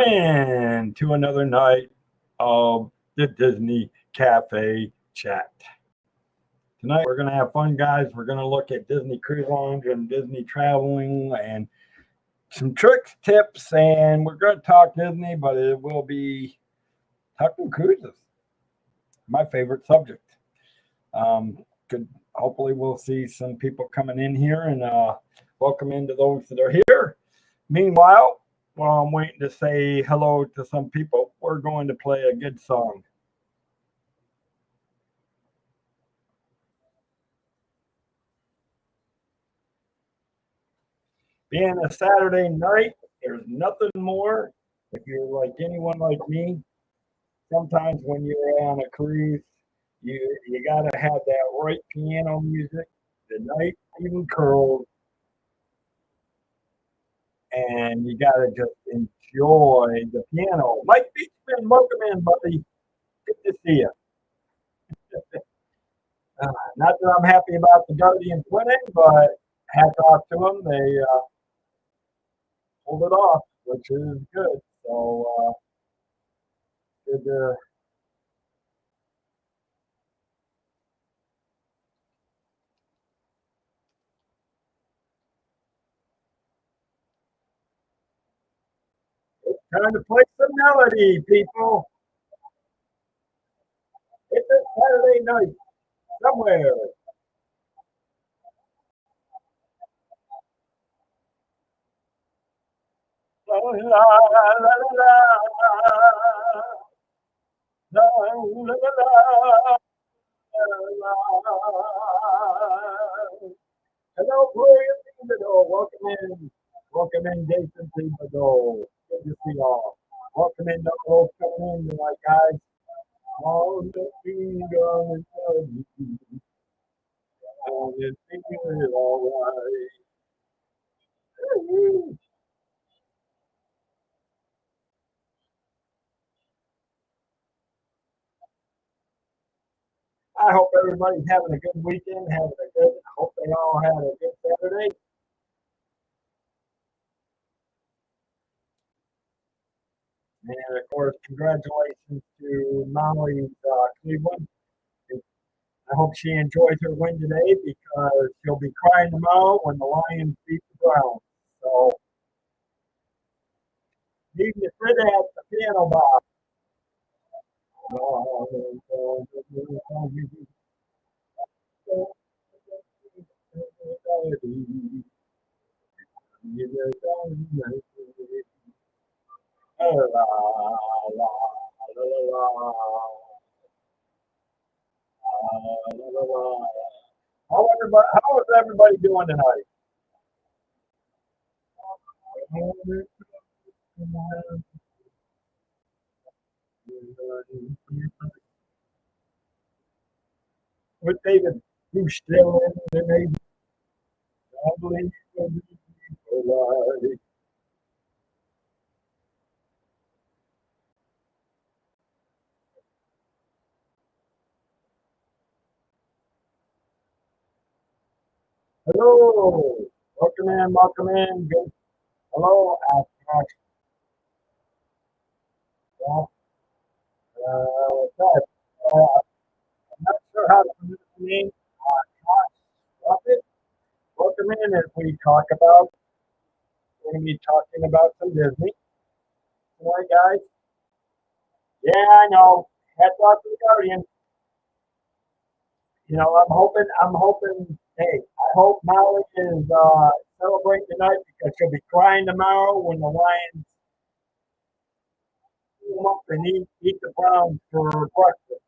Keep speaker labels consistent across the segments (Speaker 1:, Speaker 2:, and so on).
Speaker 1: Welcome in to another night of the Disney Cafe Chat. Tonight we're going to have fun, guys. We're going to look at Disney Cruise Lines and Disney traveling and some tricks, tips, and we're going to talk Disney, but it will be talking cruises, my favorite subject. Good. Hopefully we'll see some people coming in here and welcome into those that are here. Meanwhile, while I'm waiting to say hello to some people, we're going to play a good song. Being a Saturday night, there's nothing more. If you're like anyone like me, sometimes when you're on a cruise, you gotta have that right piano music, the night even curls, and you gotta just enjoy the piano. Mike Beachman, welcome in, buddy. Good to see you. Not that I'm happy about the Guardians winning, but hats off to them. They pulled it off, which is good. So good to time to play some melody, people. It's a Saturday night somewhere. La, la, la, la, la, la, la, la, la, la. Hello, Gloria Thibodeau. Welcome in. Welcome in, Jason Thibodeau. Good to see y'all. Welcome in, those coming in tonight, guys. All the kingdom is of you. All the kingdom is all right. I hope everybody's having a good weekend, having a good, hope they all had a good Saturday. And of course, congratulations to Molly's Cleveland. I hope she enjoys her win today because she'll be crying tomorrow when the Lions beat the Browns. So, leave the Fred at the piano box. How is everybody doing tonight? With David, who's still in the Navy, probably hello, welcome in, welcome in. Good. Hello, Ash. Well, Seth, I'm not sure how to pronounce the name. It. Welcome in as we talk about, we're going to be talking about some Disney tonight, guys. Yeah, I know. Hats off to the Guardian. I'm hoping, hey, I hope Molly is celebrating tonight because she'll be crying tomorrow when the Lions come up and eat the Browns for breakfast.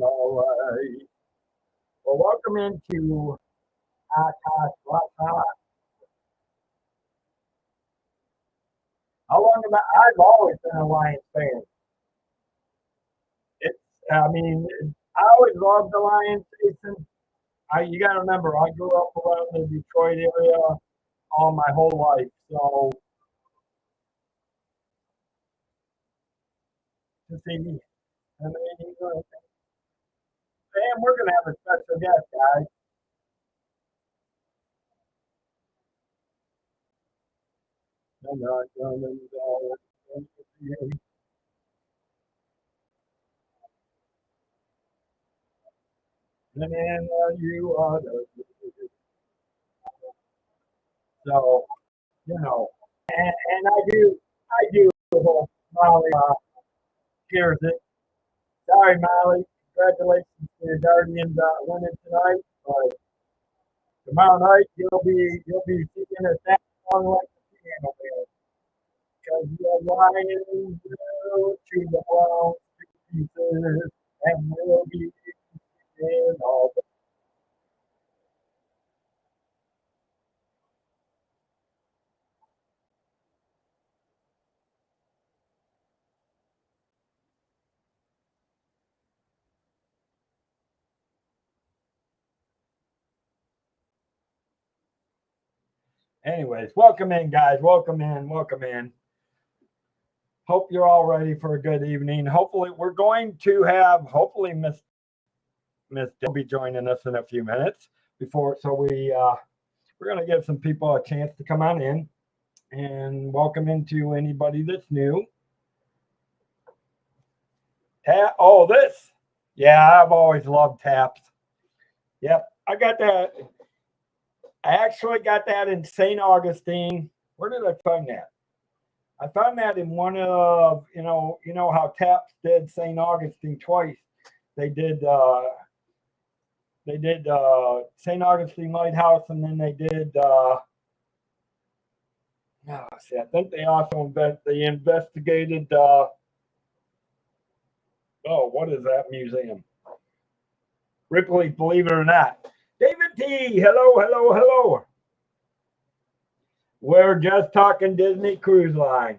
Speaker 1: All right. Well, welcome into Akash Rata. How long am I? I've always been a Lions fan. It's, I mean, I always loved the Lions. Jason. You got to remember, I grew up around the Detroit area all my whole life. So to see me, I mean, and we're gonna have a special guest, guys. I'm not gonna go. And then you are the so and I do Molly hears it. Sorry, Molly. Congratulations to your Guardians winning tonight. But tomorrow night you'll be singing a sad song like the piano man. Because you're lying to the ground pieces and we'll be in all the anyways, welcome in guys. Welcome in. Welcome in. Hope you're all ready for a good evening. Hopefully we're going to have Miss will be joining us in a few minutes before so we're gonna give some people a chance to come on in and welcome into anybody that's new. Oh, this. Yeah, I've always loved taps. Yep, I got that. I actually got that in St. Augustine. Where did I find that? I found that in one of how Taps did St. Augustine twice. They did St. Augustine Lighthouse, and then they did. See, I think they also investigated. What is that museum? Ripley, believe it or not. David T, hello, hello, hello. We're just talking Disney Cruise Line.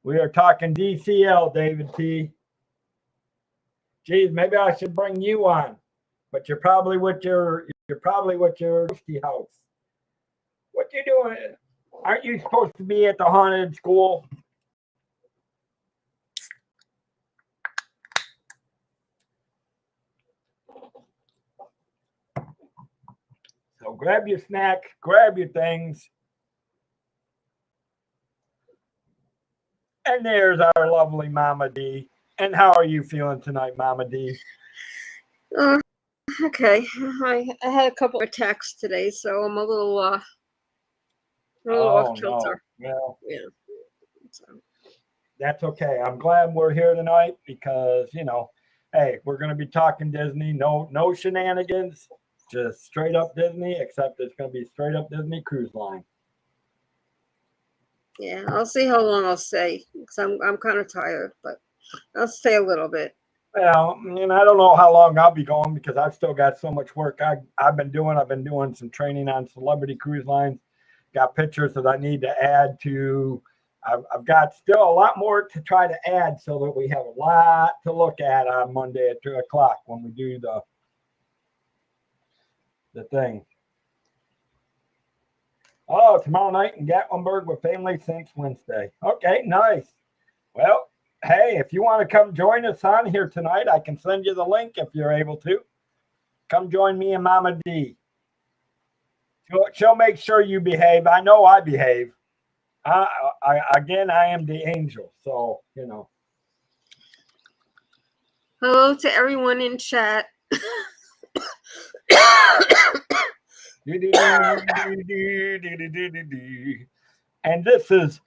Speaker 1: We are talking DCL, David T. Geez, maybe I should bring you on, but you're probably with your ghosty house. What you doing? Aren't you supposed to be at the haunted school? So grab your snack, grab your things. And there's our lovely Mama D. And how are you feeling tonight, Mama D?
Speaker 2: Okay. I had a couple of attacks today, so I'm a little off kilter.
Speaker 1: No. Well,
Speaker 2: yeah. So.
Speaker 1: That's okay. I'm glad we're here tonight because, hey, we're going to be talking Disney. No shenanigans, just straight up Disney, except it's going to be straight up Disney Cruise Line.
Speaker 2: Yeah, I'll see how long I'll stay because I'm kind of tired, but I'll stay a little bit.
Speaker 1: Well, I don't know how long I'll be going because I've still got so much work I've been doing. I've been doing some training on Celebrity Cruise Lines. Got pictures that I need to add to. I've got still a lot more to try to add so that we have a lot to look at on Monday at 2:00 when we do the thing. Oh, tomorrow night in Gatlinburg with family since Wednesday. Okay, nice. Well, hey, if you want to come join us on here tonight, I can send you the link if you're able to. Come join me and Mama D. She'll make sure you behave. I know I behave. I am the angel, so
Speaker 2: Hello to everyone in chat.
Speaker 1: And this is,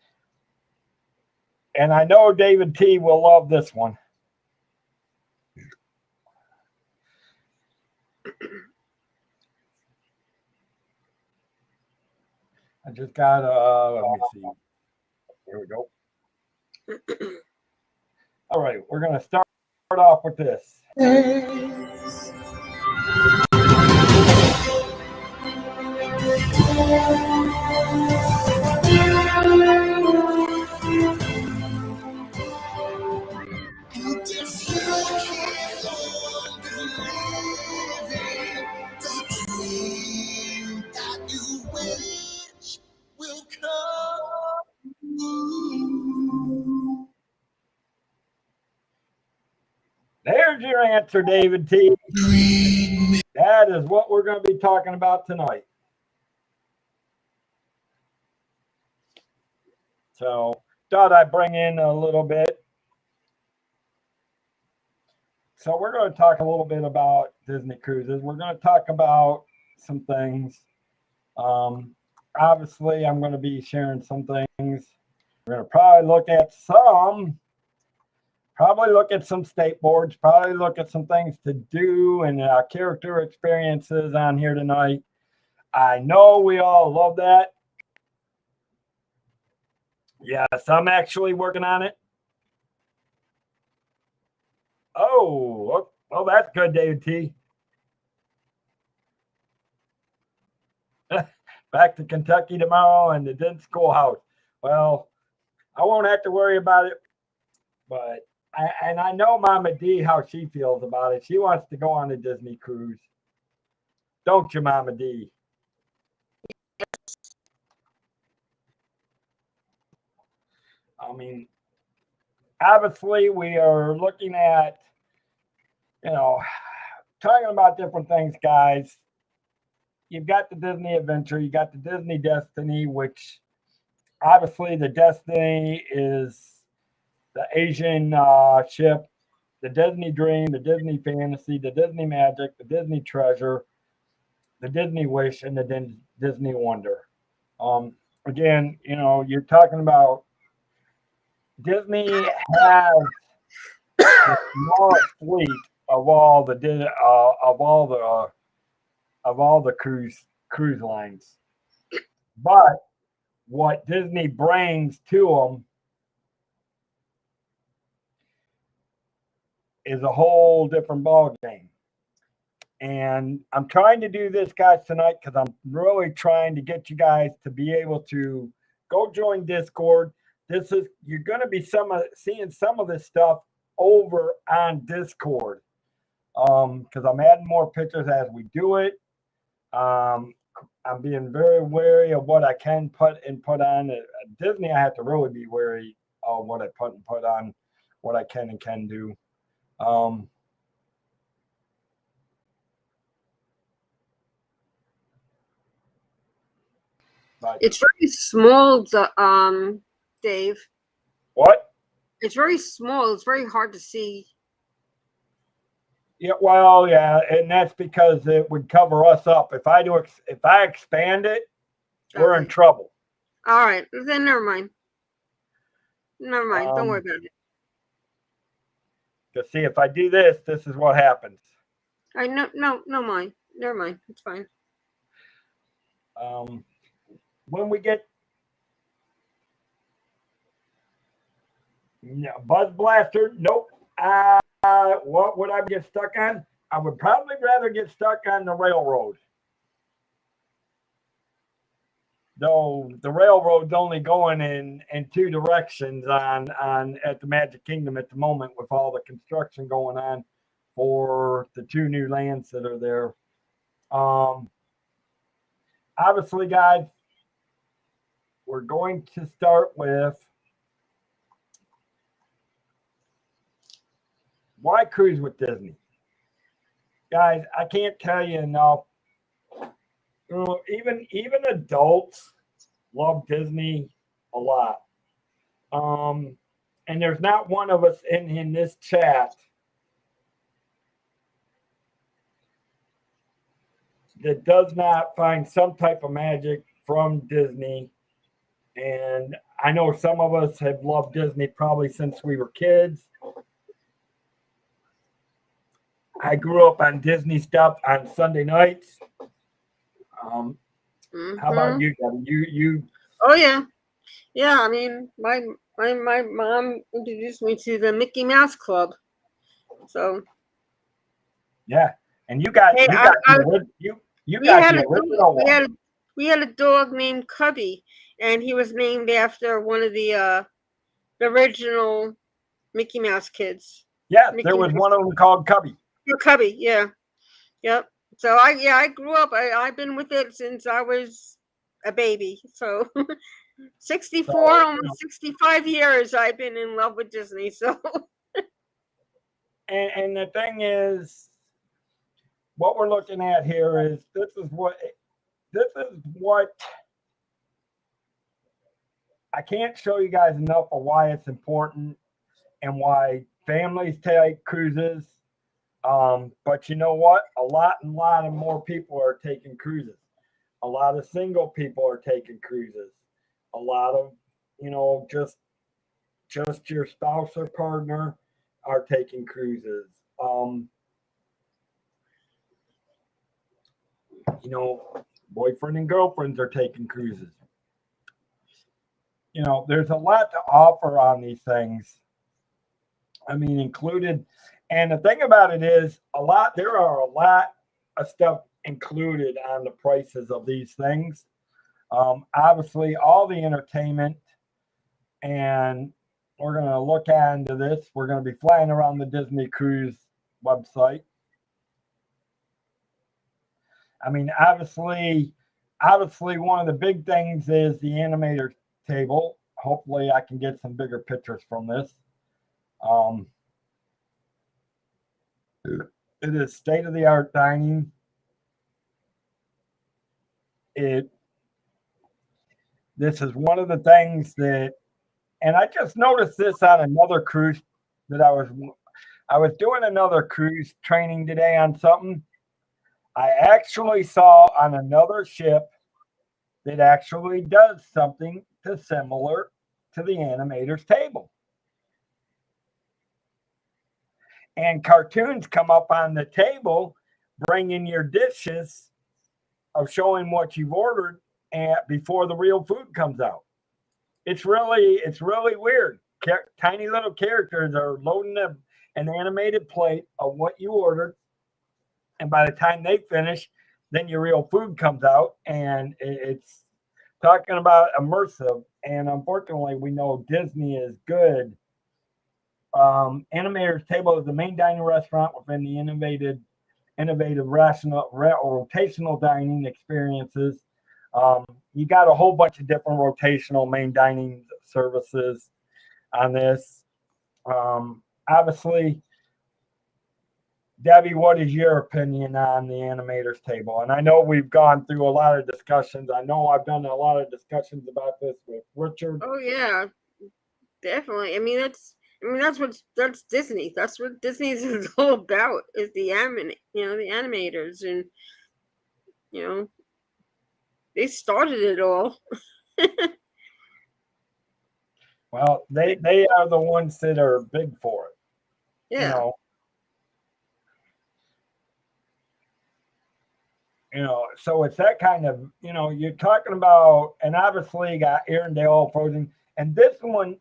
Speaker 1: and I know David T will love this one. I just got let me see. Here we go. All right, we're gonna start off with this. There's your answer, David T. That is what we're going to be talking about tonight. So thought I'd bring in a little bit. So we're going to talk a little bit about Disney cruises. We're going to talk about some things. Obviously, I'm going to be sharing some things. We're going to probably look at some state boards, probably look at some things to do and character experiences on here tonight. I know we all love that. Yes, I'm actually working on it. Oh, well, that's good, David T. Back to Kentucky tomorrow and the Disney schoolhouse. Well, I won't have to worry about it, but I know Mama D how she feels about it. She wants to go on a Disney cruise. Don't you, Mama D? I mean, obviously we are looking at, talking about different things, guys. You've got the Disney Adventure, you got the Disney Destiny, which obviously the Destiny is the Asian ship, the Disney Dream, the Disney Fantasy, the Disney Magic, the Disney Treasure, the Disney Wish, and the Disney Wonder. Again, you're talking about Disney has the smallest fleet of all the cruise lines, but what Disney brings to them is a whole different ball game. And I'm trying to do this, guys, tonight because I'm really trying to get you guys to be able to go join Discord. You're going to be seeing some of this stuff over on Discord because I'm adding more pictures as we do it. I'm being very wary of what I can put on. At Disney, I have to really be wary of what I put on, what I can and can do. But
Speaker 2: It's very small, Dave.
Speaker 1: what?
Speaker 2: It's very small. It's very hard to see.
Speaker 1: Yeah, well, yeah, and that's because it would cover us up. If I expand it, we're in trouble.
Speaker 2: All right, then never mind. Never mind. Don't worry about it.
Speaker 1: Because see, if I do this, this is what happens.
Speaker 2: I no mind. Never mind. It's fine.
Speaker 1: When we get Buzz Blaster, nope. What would I get stuck on? I would probably rather get stuck on the railroad. Though the railroad's only going in two directions on at the Magic Kingdom at the moment with all the construction going on for the two new lands that are there. Obviously, guys, we're going to start with why cruise with Disney. Guys, I can't tell you enough. Even adults love Disney a lot. And there's not one of us in this chat that does not find some type of magic from Disney. And I know some of us have loved Disney probably since we were kids. I grew up on Disney stuff on Sunday nights. How about you, Debbie? You?
Speaker 2: Oh yeah. I mean, my mom introduced me to the Mickey Mouse Club. So.
Speaker 1: Yeah, and you got the original one.
Speaker 2: We had a dog named Cubby, and he was named after one of the original Mickey Mouse kids.
Speaker 1: Yeah, there was one of them called Cubby.
Speaker 2: Cubby, yeah. Yep. So I grew up. I've been with it since I was a baby. So 64, almost 65 years I've been in love with Disney. So
Speaker 1: and the thing is, what we're looking at here is this is what I can't show you guys enough of why it's important and why families take cruises. But you know what? A lot of more people are taking cruises. A lot of single people are taking cruises. A lot of, just your spouse or partner are taking cruises. Boyfriend and girlfriends are taking cruises. There's a lot to offer on these things. I mean, included, and the thing about it is, there are a lot of stuff included on the prices of these things. Obviously, all the entertainment, and we're going to look into this. We're going to be flying around the Disney Cruise website. I mean, obviously, one of the big things is the animator table. Hopefully, I can get some bigger pictures from this. It is state-of-the-art dining. This is one of the things that, and I just noticed this on another cruise that I was doing another cruise training today on something. I actually saw on another ship that actually does something similar to the animator's table. And cartoons come up on the table, bringing your dishes of showing what you've ordered and before the real food comes out. It's really weird. Tiny little characters are loading an animated plate of what you ordered, and by the time they finish, then your real food comes out, and it's talking about immersive. And unfortunately, we know Disney is good. Animator's Table is the main dining restaurant within the innovative rotational dining experiences. You got a whole bunch of different rotational main dining services on this. Obviously, Debbie, what is your opinion on the Animator's Table? And I know we've gone through a lot of discussions. I know I've done a lot of discussions about this with Richard.
Speaker 2: Oh yeah, definitely. I mean, that's Disney. That's what Disney is all about. Is the the animators, and they started it all.
Speaker 1: Well, they are the ones that are big for it.
Speaker 2: Yeah.
Speaker 1: So it's that kind of, you're talking about, and obviously you got Arendelle Frozen, and this one,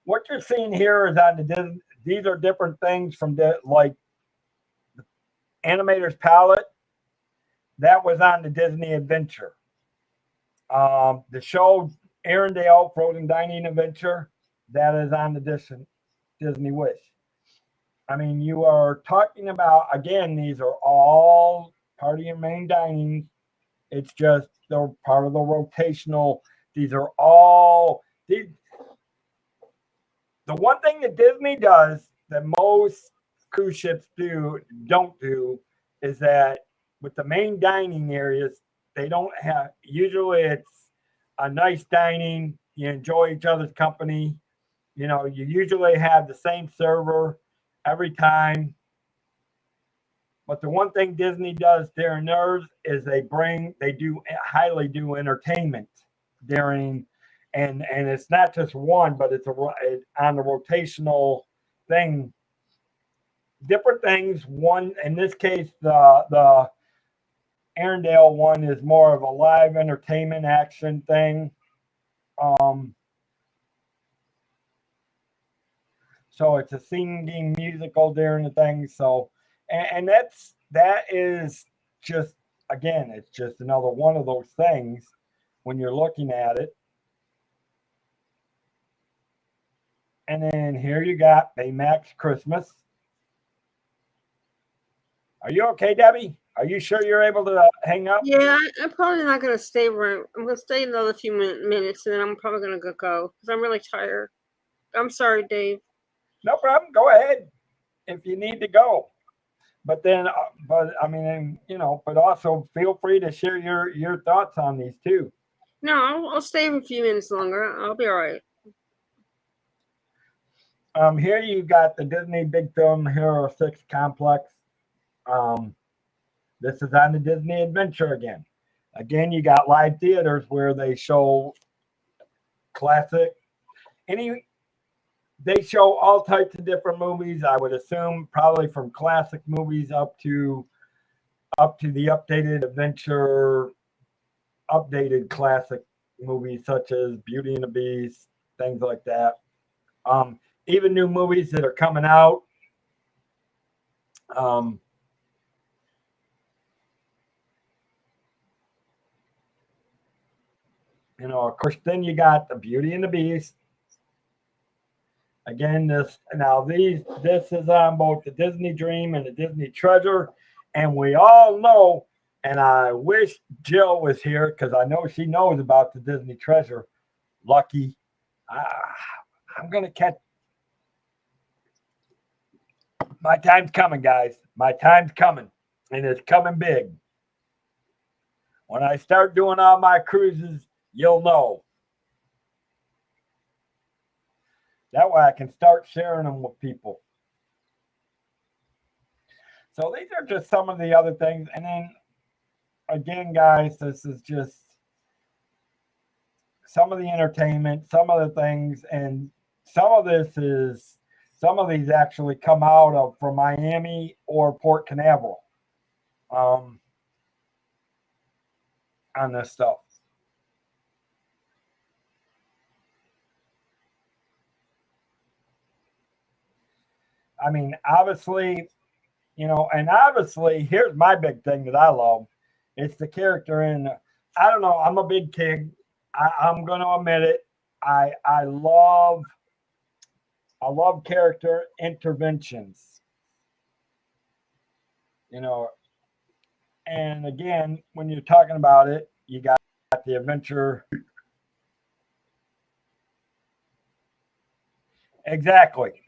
Speaker 1: what you're seeing here is on the Disney. These are different things from like the Animator's Palette. That was on the Disney Adventure. The show Arendelle Frozen Dining Adventure, that is on the Disney Wish. I mean, you are talking about, again, these are all part of your main dining. It's just they're part of the rotational. These are all the one thing that Disney does that most cruise ships don't do is that with the main dining areas, they don't have, usually it's a nice dining, you enjoy each other's company, you usually have the same server every time. But the one thing Disney does during theirs is they highly do entertainment during, and it's not just one, but it's on the rotational thing. Different things. One, in this case, the Arendelle one is more of a live entertainment action thing. So it's a singing musical during the thing. So, and that is just, again, it's just another one of those things when you're looking at it. And then here you got Baymax Christmas. Are you okay, Debbie? Are you sure you're able to hang up?
Speaker 2: Yeah, I'm probably not going to stay I'm going to stay another few minutes, and then I'm probably going to go because I'm really tired. I'm sorry, Dave.
Speaker 1: No problem. Go ahead if you need to go. But then, but I mean, but also feel free to share your thoughts on these too.
Speaker 2: No, I'll stay a few minutes longer. I'll be all right.
Speaker 1: Here you got the Disney Big Film Hero 6 Complex. This is on the Disney Adventure again. Again, you got live theaters where they show classic. They show all types of different movies. I would assume probably from classic movies up to the updated adventure, updated classic movies such as Beauty and the Beast, things like that. Even new movies that are coming out. Of course, then you got the Beauty and the Beast. Again, this is on both the Disney Dream and the Disney Treasure, and we all know. And I wish Jill was here because I know she knows about the Disney Treasure. Lucky, I'm gonna catch. My time's coming, guys. My time's coming, and it's coming big. When I start doing all my cruises, you'll know. That way I can start sharing them with people. So these are just some of the other things. And then, again, guys, this is just some of the entertainment, some of the things, and some of these actually come out of from Miami or Port Canaveral on this stuff. I mean, obviously, and obviously, here's my big thing that I love. It's the character in, I don't know, I'm a big kid. I'm going to admit it. I love character interventions. And again, when you're talking about it, you got the adventure. Exactly.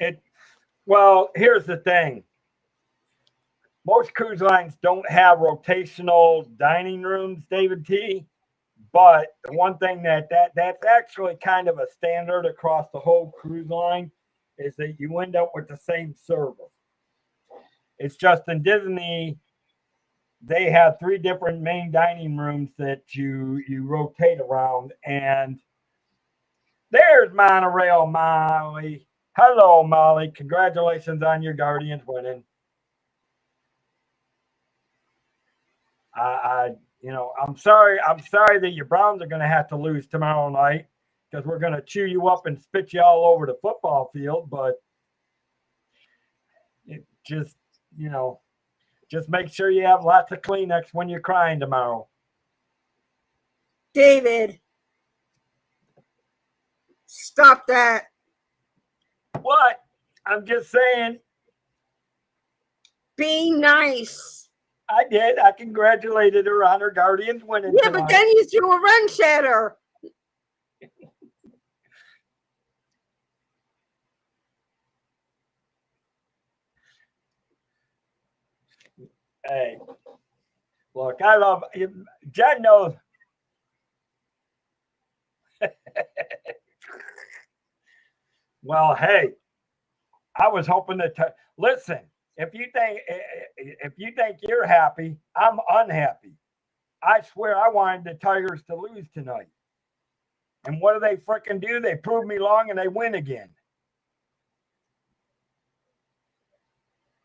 Speaker 1: Well, here's the thing. Most cruise lines don't have rotational dining rooms, David T. But the one thing that's actually kind of a standard across the whole cruise line is that you end up with the same server. It's just in Disney, they have 3 different main dining rooms that you rotate around. And there's Monorail Molly. Hello, Molly. Congratulations on your Guardians winning. I'm sorry that your Browns are going to have to lose tomorrow night because we're going to chew you up and spit you all over the football field. But just make sure you have lots of Kleenex when you're crying tomorrow.
Speaker 2: David, stop that.
Speaker 1: What? I'm just saying.
Speaker 2: Be nice.
Speaker 1: I did. I congratulated her on her Guardians winning.
Speaker 2: Yeah, tonight. But then you threw a wrench at her. Hey, look, I love Jen knows. Well, hey, I was hoping to listen. If you think you're happy, I'm unhappy. I swear I wanted the Tigers to lose tonight. And what do they freaking do? They prove me wrong and they win again.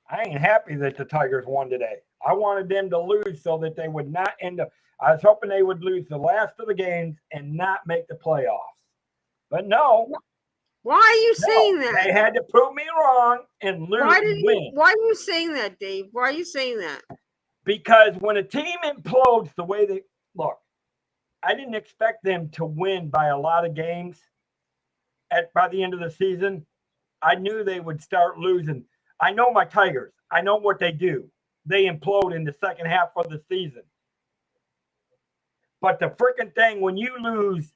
Speaker 2: I ain't happy that the Tigers won today. I wanted them to lose so that they would not end up. I was hoping they would lose the last of the games and not make the playoffs. But no. Why are you saying that?
Speaker 1: They had to prove me wrong and lose.
Speaker 2: Why are you saying that, Dave? Why are you saying that?
Speaker 1: Because when a team implodes the way they look, I didn't expect them to win by a lot of games by the end of the season. I knew they would start losing. I know my Tigers. I know what they do. They implode in the second half of the season. But the freaking thing, when you lose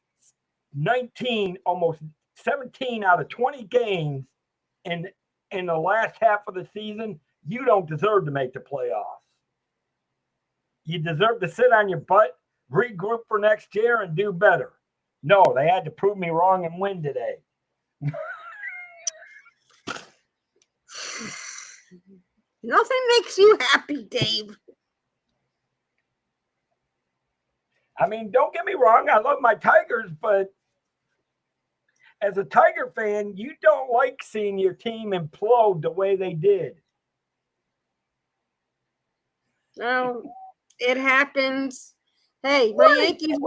Speaker 1: 19, almost 17 out of 20 games in the last half of the season, you don't deserve to make the playoffs. You deserve to sit on your butt, regroup for next year and do better. No, they had to prove me wrong and win today.
Speaker 2: Nothing makes you happy, Dave.
Speaker 1: I mean, don't get me wrong. I love my Tigers, but as a Tiger fan, you don't like seeing your team implode the way they did.
Speaker 2: No, it happens. Hey, my Yankees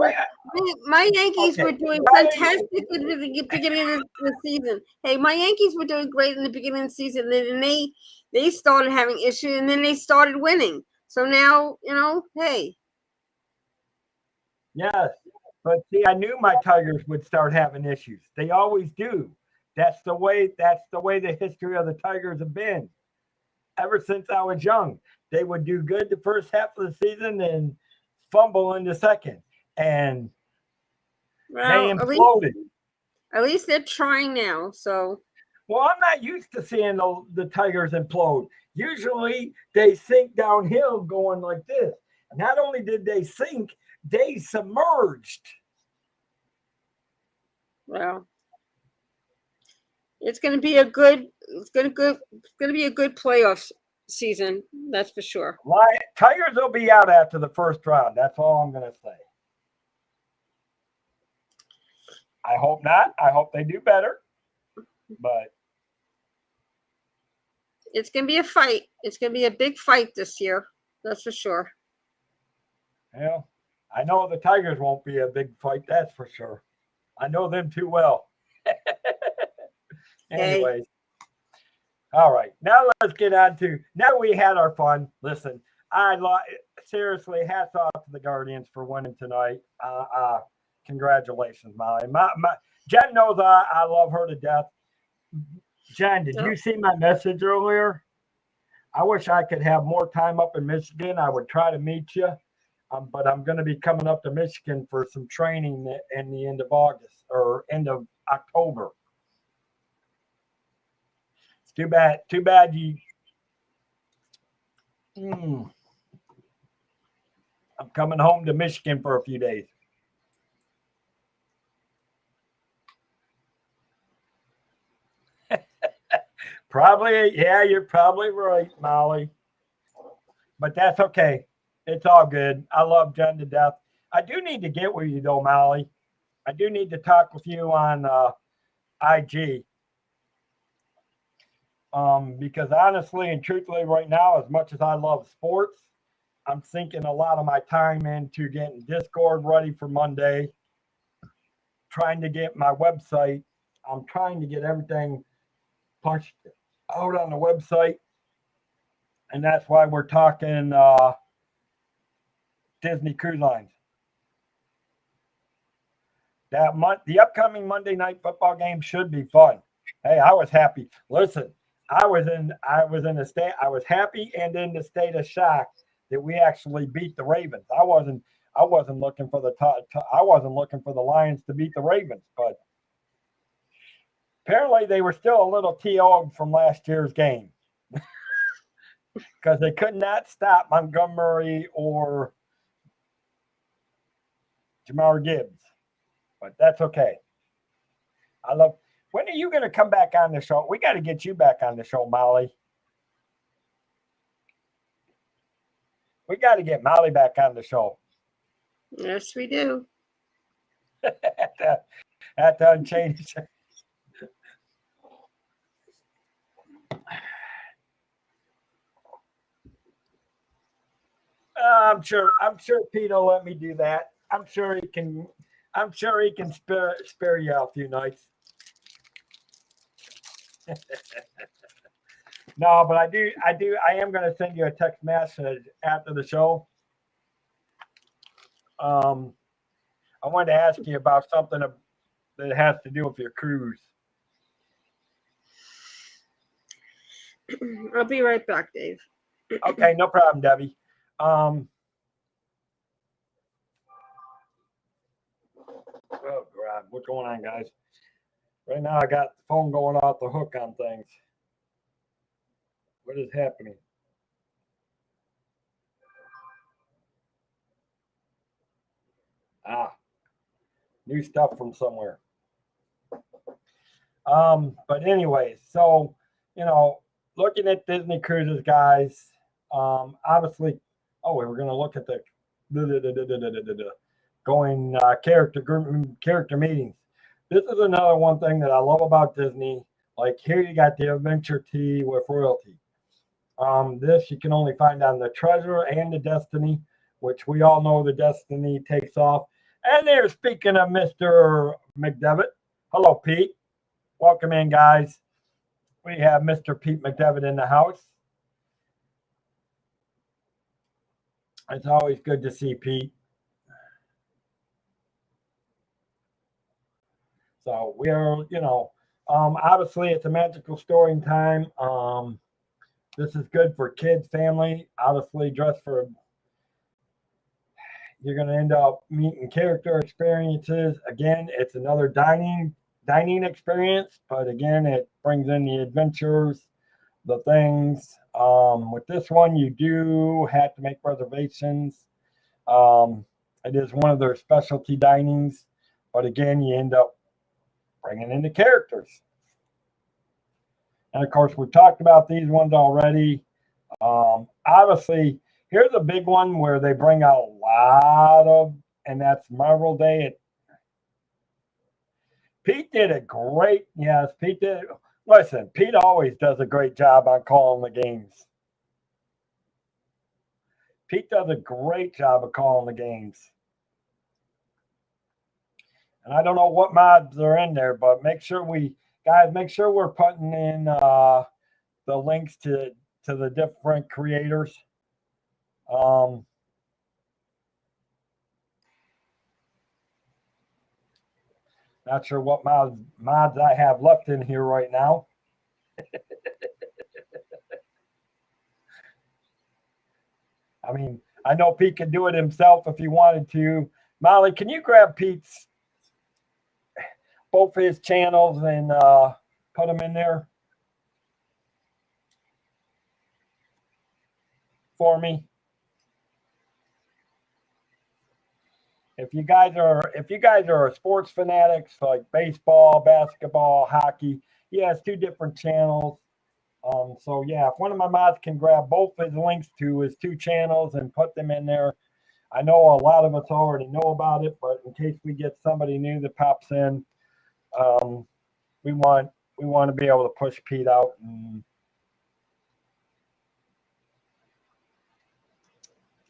Speaker 2: were doing fantastic at the beginning of the season. Hey, my Yankees were doing great in the beginning of the season, and they started having issues, and then they started winning. So now, hey.
Speaker 1: Yes, but see, I knew my Tigers would start having issues. They always do. That's the way. That's the way the history of the Tigers have been ever since I was young. They would do good the first half of the season and fumble in the second, and they imploded.
Speaker 2: At least they're trying now. So,
Speaker 1: well, I'm not used to seeing the Tigers implode. Usually, they sink downhill going like this. Not only did they sink, they submerged.
Speaker 2: Well, it's going to be a good playoff season. That's for sure.
Speaker 1: Tigers will be out after the first round. That's all I'm going to say. I hope not. I hope they do better. But
Speaker 2: it's going to be a fight. It's going to be a big fight this year. That's for sure.
Speaker 1: Yeah, I know the Tigers won't be a big fight. That's for sure. I know them too well. Anyways. All right. Now let's get on to, now we had our fun. Listen, seriously, hats off to the Guardians for winning tonight. Congratulations, Molly. Jen knows I love her to death. Jen, did you see my message earlier? I wish I could have more time up in Michigan. I would try to meet you, but I'm going to be coming up to Michigan for some training in the end of August or end of October. It's too bad. Too bad you. I'm coming home to Michigan for a few days. Probably, yeah, you're probably right, Molly. But that's okay. It's all good. I love Jen to death. I do need to get with you, though, Molly. I do need to talk with you on IG. Because honestly and truthfully, right now, as much as I love sports, I'm sinking a lot of my time into getting Discord ready for Monday, trying to get my website. I'm trying to get everything punched out on the website. And that's why we're talking Disney Cruise Lines. The upcoming Monday night football game should be fun. Hey, I was happy. Listen, I was happy and in the state of shock that we actually beat the Ravens. I wasn't looking for the Lions to beat the Ravens, but apparently they were still a little TO'd from last year's game because they could not stop Montgomery or Jamar Gibbs. But that's okay. When are you going to come back on the show? We got to get you back on the show, Molly. We got to get Molly back on the show.
Speaker 2: Yes, we do.
Speaker 1: That doesn't change. I'm sure Pete will let me do that. I'm sure he can spare you a few nights. No, but I am going to send you a text message after the show. I wanted to ask you about something that has to do with your cruise.
Speaker 2: I'll be right back, Dave.
Speaker 1: Okay, no problem, Debbie. Oh God, what's going on, guys? Right now I got the phone going off the hook on things. What is happening? Ah, new stuff from somewhere. But anyways, so looking at Disney cruises, guys. Obviously, oh, we were going to look at the going character meetings. This is another one thing that I love about Disney. Like here, you got the Adventure Tea with royalty. This you can only find on the Treasure and the Destiny, which we all know the Destiny takes off. And they're speaking of Mr. McDevitt. Hello, Pete. Welcome in, guys. We have Mr. Pete McDevitt in the house. It's always good to see Pete. So we are, obviously it's a magical story in time. This is good for kids, family. Obviously, you're going to end up meeting character experiences. Again, it's another dining experience, but again, it brings in the adventures, the things. With this one, you do have to make reservations. It is one of their specialty dinings, but again, you end up bringing in the characters. And of course, we've talked about these ones already. Obviously, here's a big one where they bring out a lot of, and that's Marvel Day. Pete did a great, yes, Pete did. Listen, Pete always does a great job on calling the games. Pete does a great job of calling the games. And I don't know what mods are in there, but make sure we're putting in the links to the different creators. Not sure what mods I have left in here right now. I mean, I know Pete can do it himself if he wanted to. Molly, can you grab Pete's both his channels and put them in there for me? If you guys are sports fanatics like baseball, basketball, hockey, he has two different channels. So yeah, if one of my mods can grab both his links to his two channels and put them in there, I know a lot of us already know about it, but in case we get somebody new that pops in, we want to be able to push Pete out and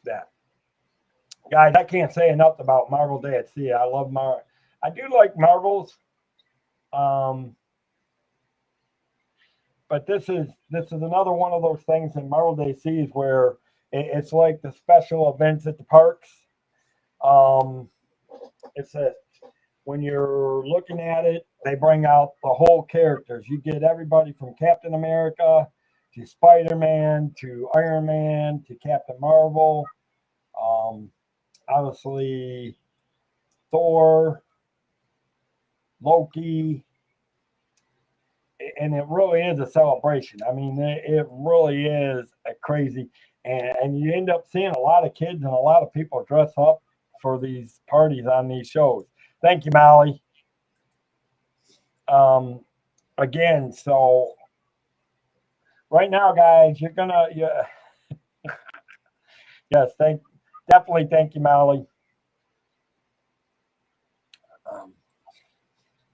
Speaker 1: that. Guys, I can't say enough about Marvel Day at Sea. I love I do like Marvels. But this is another one of those things in Marvel Day Seas where it's like the special events at the parks. It's when you're looking at it, they bring out the whole characters. You get everybody from Captain America to Spider-Man to Iron Man to Captain Marvel. Obviously, Thor, Loki. And it really is a celebration. I mean, it really is a crazy, and you end up seeing a lot of kids and a lot of people dress up for these parties on these shows. Thank you, Molly. Again, so right now, guys, you're gonna, yes, definitely thank you, Molly.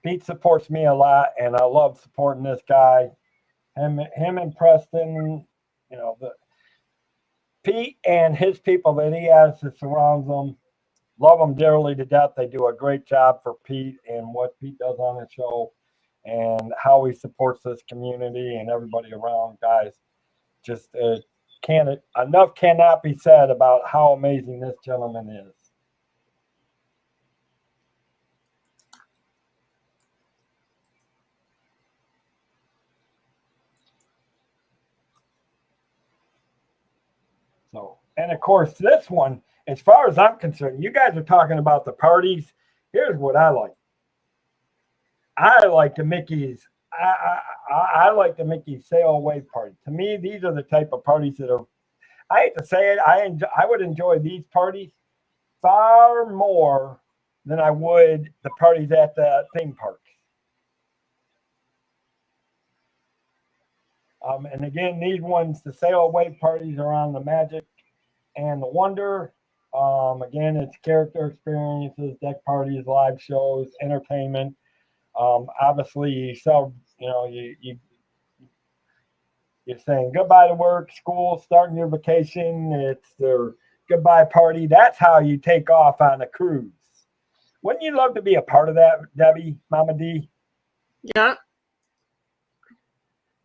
Speaker 1: Pete supports me a lot, and I love supporting this guy. Him and Preston, Pete and his people that he has that surrounds them, love them dearly to death. They do a great job for Pete and what Pete does on the show and how he supports this community and everybody around, guys. Just enough cannot be said about how amazing this gentleman is. So, and of course, this one, as far as I'm concerned, you guys are talking about the parties. Here's what I like. I like the Mickey's. I like the Mickey sail away party. To me, these are the type of parties that are. I hate to say it. I would enjoy these parties far more than I would the parties at the theme parks. And again, these ones, the sail away parties are on the Magic and the Wonder. Again, it's character experiences, deck parties, live shows, entertainment. Obviously, you sell, you're saying goodbye to work, school, starting your vacation. It's their goodbye party. That's how you take off on a cruise. Wouldn't you love to be a part of that, Debbie, Mama D?
Speaker 2: Yeah.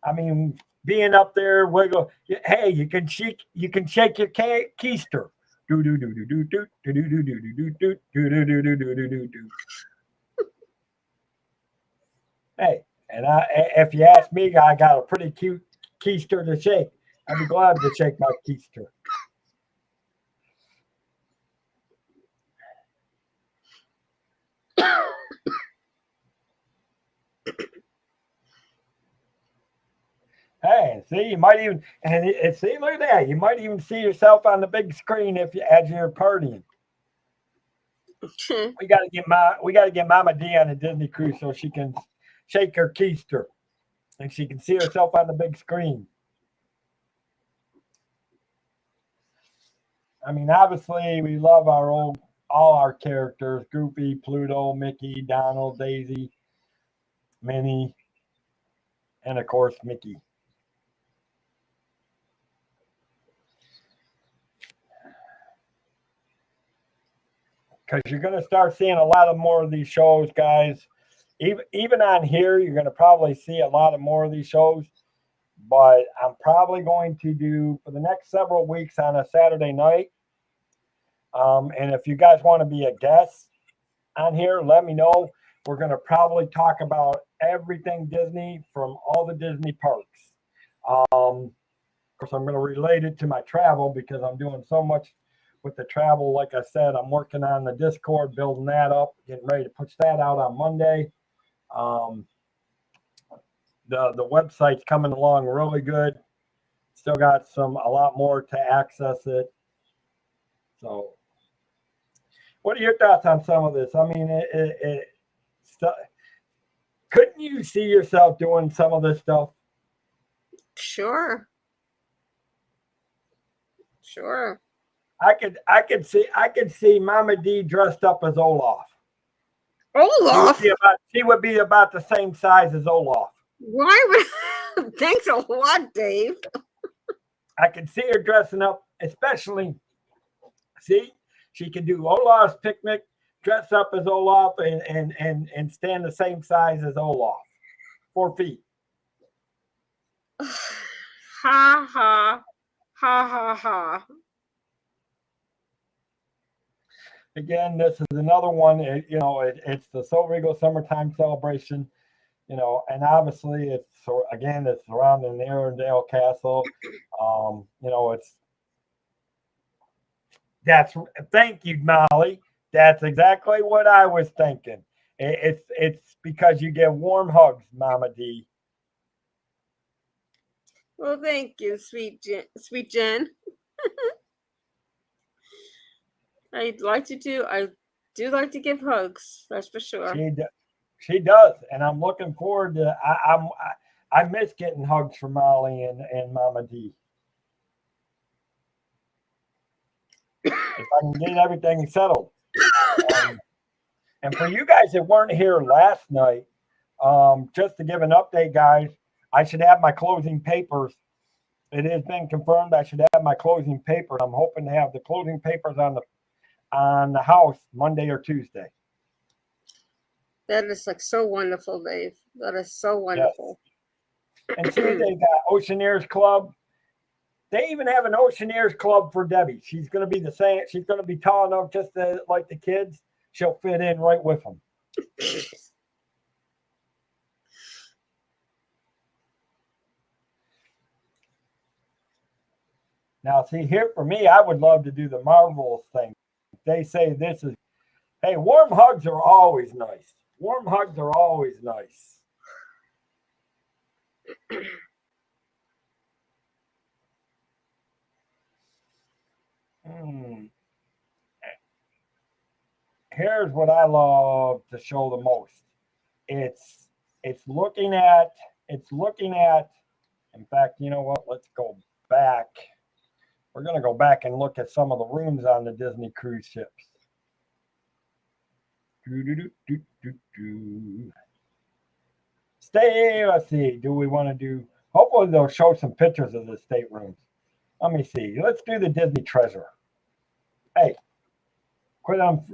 Speaker 1: I mean, being up there, wiggle. Hey, you can shake your keister. Do do do do do do do do do do do do do do do do do do do do. Hey, and if you ask me, I got a pretty cute keister to shake. I'd be glad to shake my keister. Hey, see, you might even see, look at that. You might even see yourself on the big screen as you're partying. We got to get Mama D on a Disney cruise so she can shake her keister and she can see herself on the big screen. I mean, obviously, we love all our characters: Goofy, Pluto, Mickey, Donald, Daisy, Minnie, and of course Mickey. Because you're going to start seeing a lot of more of these shows, guys. Even on here, you're going to probably see a lot of more of these shows. But I'm probably going to do for the next several weeks on a Saturday night. And if you guys want to be a guest on here, let me know. We're going to probably talk about everything Disney from all the Disney parks. Of course, I'm going to relate it to my travel because I'm doing so much with the travel. Like I said, I'm working on the Discord, building that up, getting ready to push that out on Monday. Um, the website's coming along really good. Still got a lot more to access it. So, what are your thoughts on some of this? I mean, couldn't you see yourself doing some of this stuff?
Speaker 2: Sure. Sure.
Speaker 1: I could see Mama D dressed up as Olaf.
Speaker 2: Olaf?
Speaker 1: She would be about the same size as Olaf.
Speaker 2: Why would thanks a lot, Dave.
Speaker 1: I could see her dressing up, especially. See, she could do Olaf's picnic, dress up as Olaf, and stand the same size as Olaf, 4 feet.
Speaker 2: Ha ha ha ha ha.
Speaker 1: Again, this is another one. It's the So Regal Summertime Celebration. And obviously it's surrounding the Arendelle Castle. Thank you, Molly. That's exactly what I was thinking. It's because you get warm hugs, Mama D.
Speaker 2: Well, thank you, sweet Jen. I do like to give hugs. That's for sure.
Speaker 1: She does, and I'm looking forward to. I miss getting hugs from Molly and Mama D. If I can get everything settled. And for you guys that weren't here last night, just to give an update, guys, I should have my closing papers. It has been confirmed I should have my closing papers. I'm hoping to have the closing papers on the house Monday or Tuesday.
Speaker 2: That is like so wonderful, Dave. That is so wonderful.
Speaker 1: Yes. And see, they got Oceaneers Club. They even have an Oceaneers Club for Debbie. She's going to be the same. She's going to be tall enough just like the kids. She'll fit in right with them. Now, see, here for me, I would love to do the Marvels thing. They say this is, hey, warm hugs are always nice. Warm hugs are always nice. here's what I love to show the most. It's looking at in fact, you know what? Let's go back. We're going to go back and look at some of the rooms on the Disney cruise ships. Let's see. Do we want to do? Hopefully, they'll show some pictures of the staterooms. Let me see. Let's do the Disney Treasure. Hey, quit on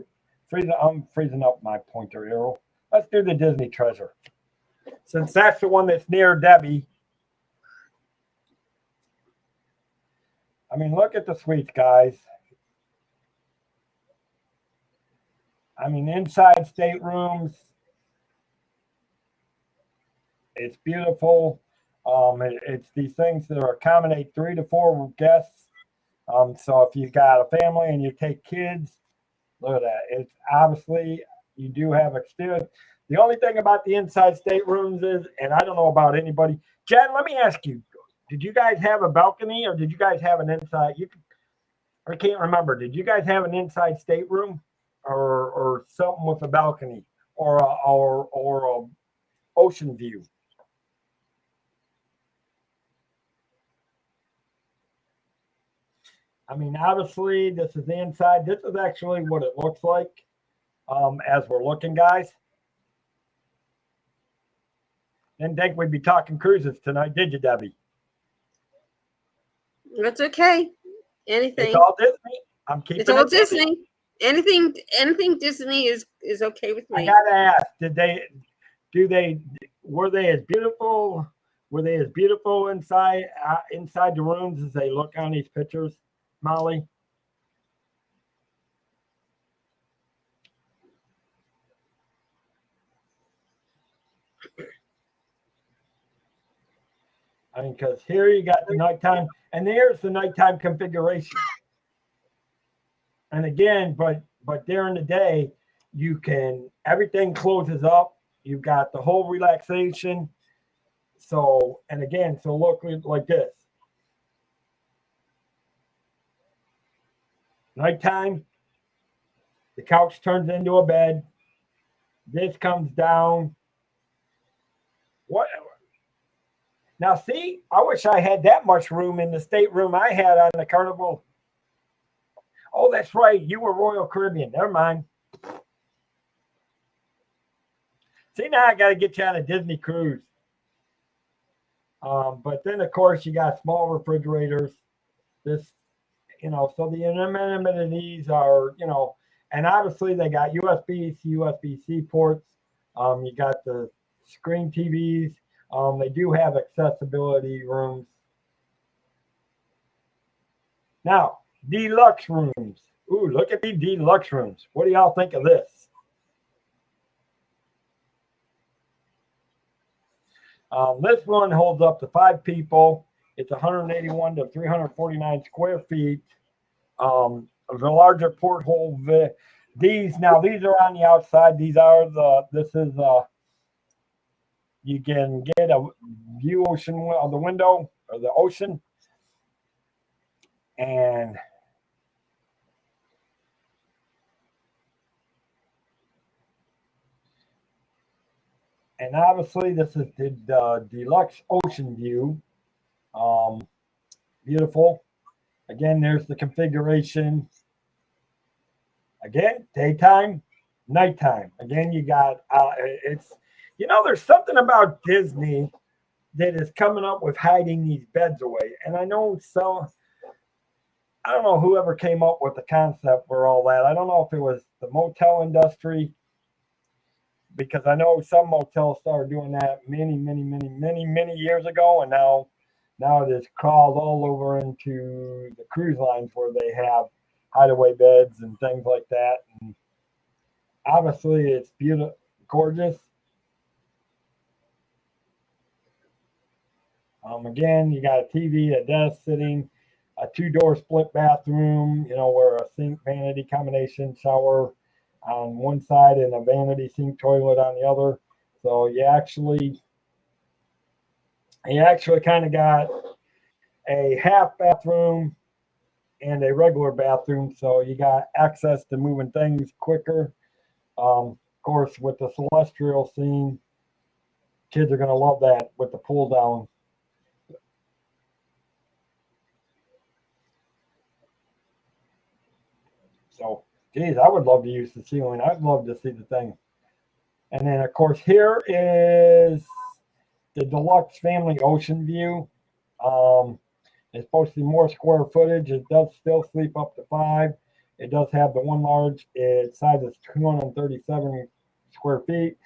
Speaker 1: freezing. I'm freezing up my pointer arrow. Let's do the Disney Treasure. Since that's the one that's near Debbie. I mean, look at the suites, guys. I mean, inside staterooms. It's beautiful. It's these things that accommodate 3 to 4 guests. So if you've got a family and you take kids, look at that. It's obviously, you do have exterior. The only thing about the inside staterooms is, and I don't know about anybody. Jen, let me ask you, did you guys have a balcony or did you guys have an inside? I can't remember. Did you guys have an inside stateroom or something with a balcony or a ocean view? I mean, obviously, this is the inside. This is actually what it looks like as we're looking, guys. Didn't think we'd be talking cruises tonight, did you, Debbie?
Speaker 2: That's okay. Anything.
Speaker 1: It's all Disney. I'm keeping
Speaker 2: it's all Disney. Anything Disney is okay with me.
Speaker 1: I gotta ask, were they as beautiful? Were they as beautiful inside the rooms as they look on these pictures, Molly? I mean, because here you got the nighttime, and there's the nighttime configuration. And again, but during the day, everything closes up. You've got the whole relaxation. So look like this. Nighttime, the couch turns into a bed. This comes down. What? Now, see, I wish I had that much room in the stateroom I had on the Carnival. Oh, that's right. You were Royal Caribbean. Never mind. See, now I got to get you on a Disney cruise. But then, of course, you got small refrigerators. So the amenities are, and obviously they got USB to USB-C ports. You got the screen TVs. They do have accessibility rooms. Now, deluxe rooms. Ooh, look at these deluxe rooms. What do y'all think of this? This one holds up to 5 people. It's 181 to 349 square feet. The larger porthole. These are on the outside. You can get a view of the window or the ocean. And obviously this is the deluxe ocean view. Beautiful. Again, there's the configuration. Again, daytime, nighttime. Again, you got there's something about Disney that is coming up with hiding these beds away. And I know I don't know whoever came up with the concept for all that. I don't know if it was the motel industry, because I know some motels started doing that many years ago, and now it has crawled all over into the cruise lines where they have hideaway beds and things like that. And obviously, it's beautiful, gorgeous. Again, you got a TV, a desk sitting, a 2-door split bathroom, where a sink vanity combination shower on one side and a vanity sink toilet on the other. So you actually kind of got a half bathroom and a regular bathroom. So you got access to moving things quicker. Of course, with the celestial scene, kids are going to love that with the pull down. So, geez, I would love to use the ceiling. I'd love to see the thing. And then, of course, here is the deluxe family ocean view. Um, it's supposed to be more square footage. It does still sleep up to 5. It does have the one large. Its size is 237 square feet.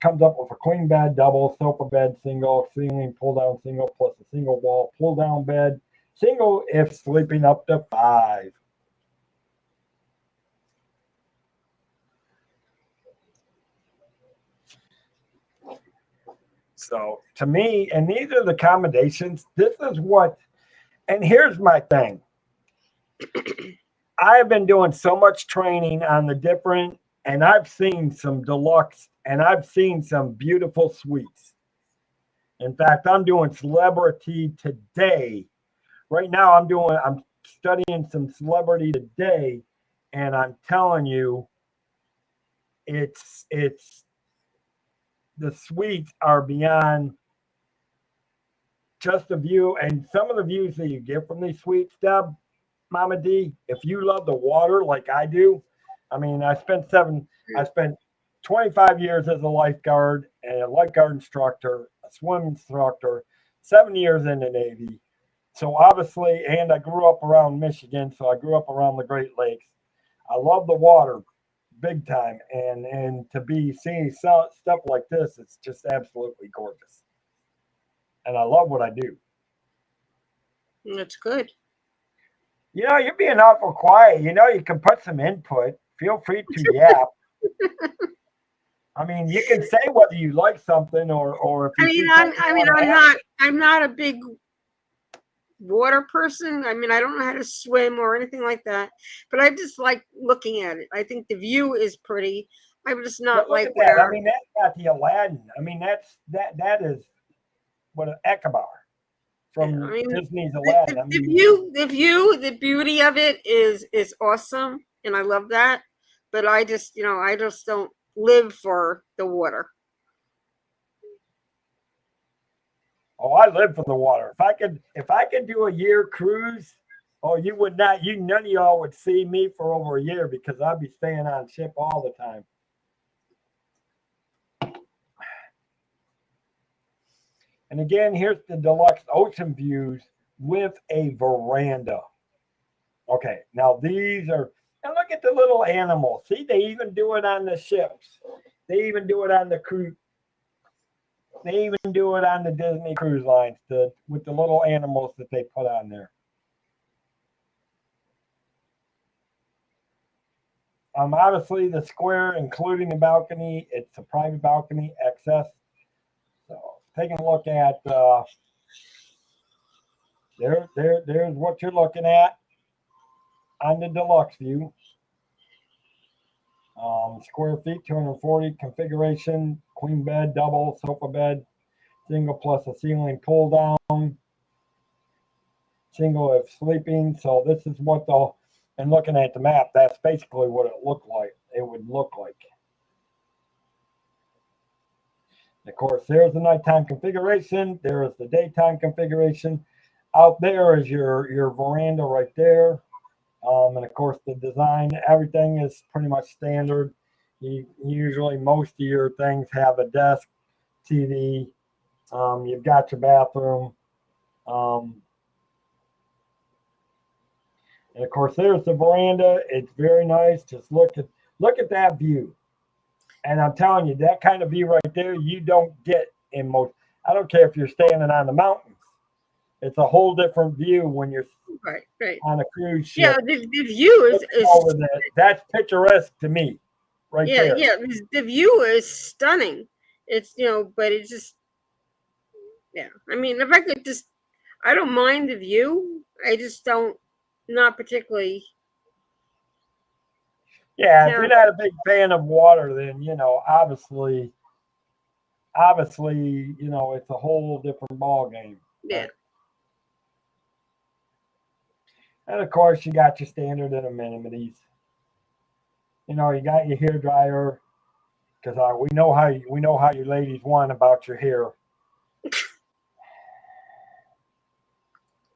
Speaker 1: Comes up with a queen bed, double, sofa bed, single, ceiling, pull down single, plus a single wall pull down bed. Single if sleeping up to 5. So to me, and these are the accommodations. This is what, and here's my thing. I have been doing so much training on the different, and I've seen some deluxe, and I've seen some beautiful suites. In fact, I'm doing celebrity today. Right now, I'm studying some celebrity today, and I'm telling you, it's the suites are beyond just a view, and some of the views that you get from these suites, Deb, Mama D, if you love the water like I do, I mean, I spent 25 years as a lifeguard and a lifeguard instructor, a swim instructor, 7 years in the Navy. So obviously, and I grew up around Michigan, so I grew up around the Great Lakes. I love the water big time, and to be seeing stuff like this, it's just absolutely gorgeous. And I love what I do.
Speaker 2: That's good.
Speaker 1: You're being awful quiet. You can put some input. Feel free to yap. I mean, you can say whether you like something or if you see something.
Speaker 2: I'm not a big water person. I mean, I don't know how to swim or anything like that, but I just like looking at it. I think the view is pretty. I'm just not
Speaker 1: Look
Speaker 2: like
Speaker 1: at that.
Speaker 2: where.
Speaker 1: I mean, that's got the Aladdin. I mean, that is what an Ekabar
Speaker 2: Yeah, I
Speaker 1: from
Speaker 2: mean,
Speaker 1: Disney's Aladdin. I mean,
Speaker 2: the beauty of it is awesome, and I love that. But I just don't live for the water.
Speaker 1: oh, I live for the water. If I could do a year cruise, oh, you would not. None of y'all would see me for over a year because I'd be staying on ship all the time. And again, here's the deluxe ocean views with a veranda. Okay, now these are, and look at the little animals. See, they even do it on the ships. They even do it on the cruise. They even do it on the Disney cruise lines with the little animals that they put on there. Obviously, the square, including the balcony, it's a private balcony access. So, taking a look at there's what you're looking at on the deluxe view. Square feet, 240 configuration, queen bed, double, sofa bed, single plus a ceiling pull down, single if sleeping. So this is what and looking at the map, that's basically what it would look like. Of course, there's the nighttime configuration. There is the daytime configuration. Out there is your veranda right there. And of course, the design, everything is pretty much standard. Usually, most of your things have a desk, TV. You've got your bathroom. And of course, there's the veranda. It's very nice. Just look at that view. And I'm telling you, that kind of view right there, you don't get in most. I don't care if you're standing on the mountains. It's a whole different view when you're
Speaker 2: right
Speaker 1: on a cruise ship.
Speaker 2: Yeah, the view is
Speaker 1: that's picturesque to me, right there.
Speaker 2: Yeah, the view is stunning. It's but it's just I mean, if I could just, I don't mind the view. I just don't, not particularly.
Speaker 1: Yeah, if you're not a big fan of water, then obviously, it's a whole different ball game.
Speaker 2: Yeah.
Speaker 1: And of course, you got your standard and amenities. You know, you got your hair dryer because we know how you ladies want about your hair.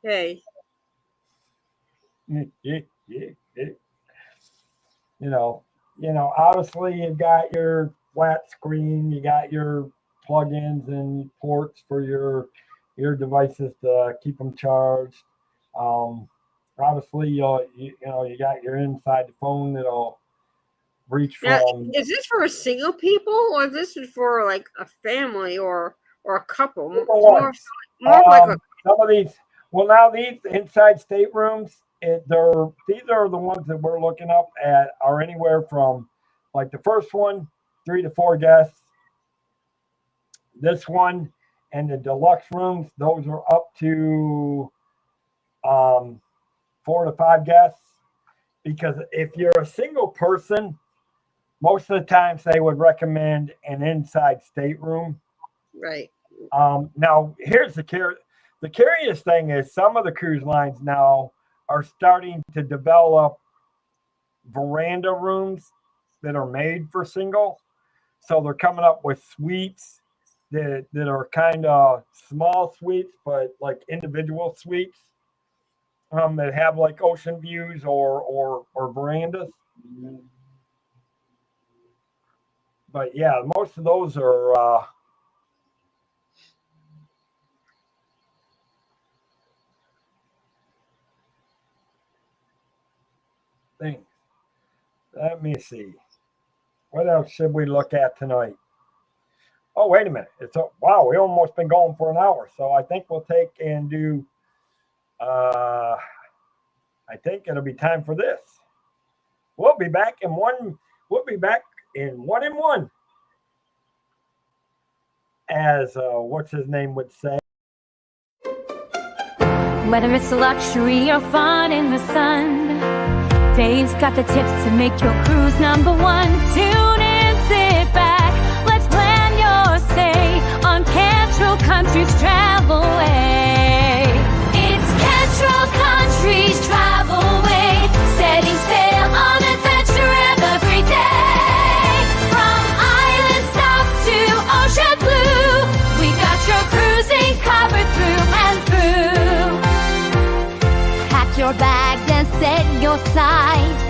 Speaker 2: Hey.
Speaker 1: Yeah. You know, obviously you've got your flat screen, you got your plugins and ports for your devices to keep them charged. Obviously, you got your inside the phone that'll reach
Speaker 2: Now,
Speaker 1: from.
Speaker 2: is this for single people, or this is for like a family or a couple? More of like a.
Speaker 1: Some of these, well, now these inside staterooms, these are the ones that we're looking up at are anywhere from, like the first one, 3 to 4 guests. This one and the deluxe rooms, those are up to 4 to 5 guests. Because if you're a single person, most of the times they would recommend an inside stateroom.
Speaker 2: Right.
Speaker 1: Now, here's the curious thing is some of the cruise lines now are starting to develop veranda rooms that are made for single. So they're coming up with suites that are kind of small suites, but like individual suites that have like ocean views or verandas. But yeah, most of those are things. Let me see. What else should we look at tonight? Oh, wait a minute. Wow, we almost been going for an hour. So I think we'll take and do I think it'll be time for this. We'll be back in one and one. As what's his name would say.
Speaker 3: Whether it's luxury or fun in the sun, Dave's got the tips to make your cruise #1. Tune in, sit back, let's plan your stay on Cantrell Countries Travel Way. It's Cantrell Countries Travel Way, setting sail on adventure every day. From island south to ocean blue, we got your cruising covered through and through. Pack your bags and set your sights.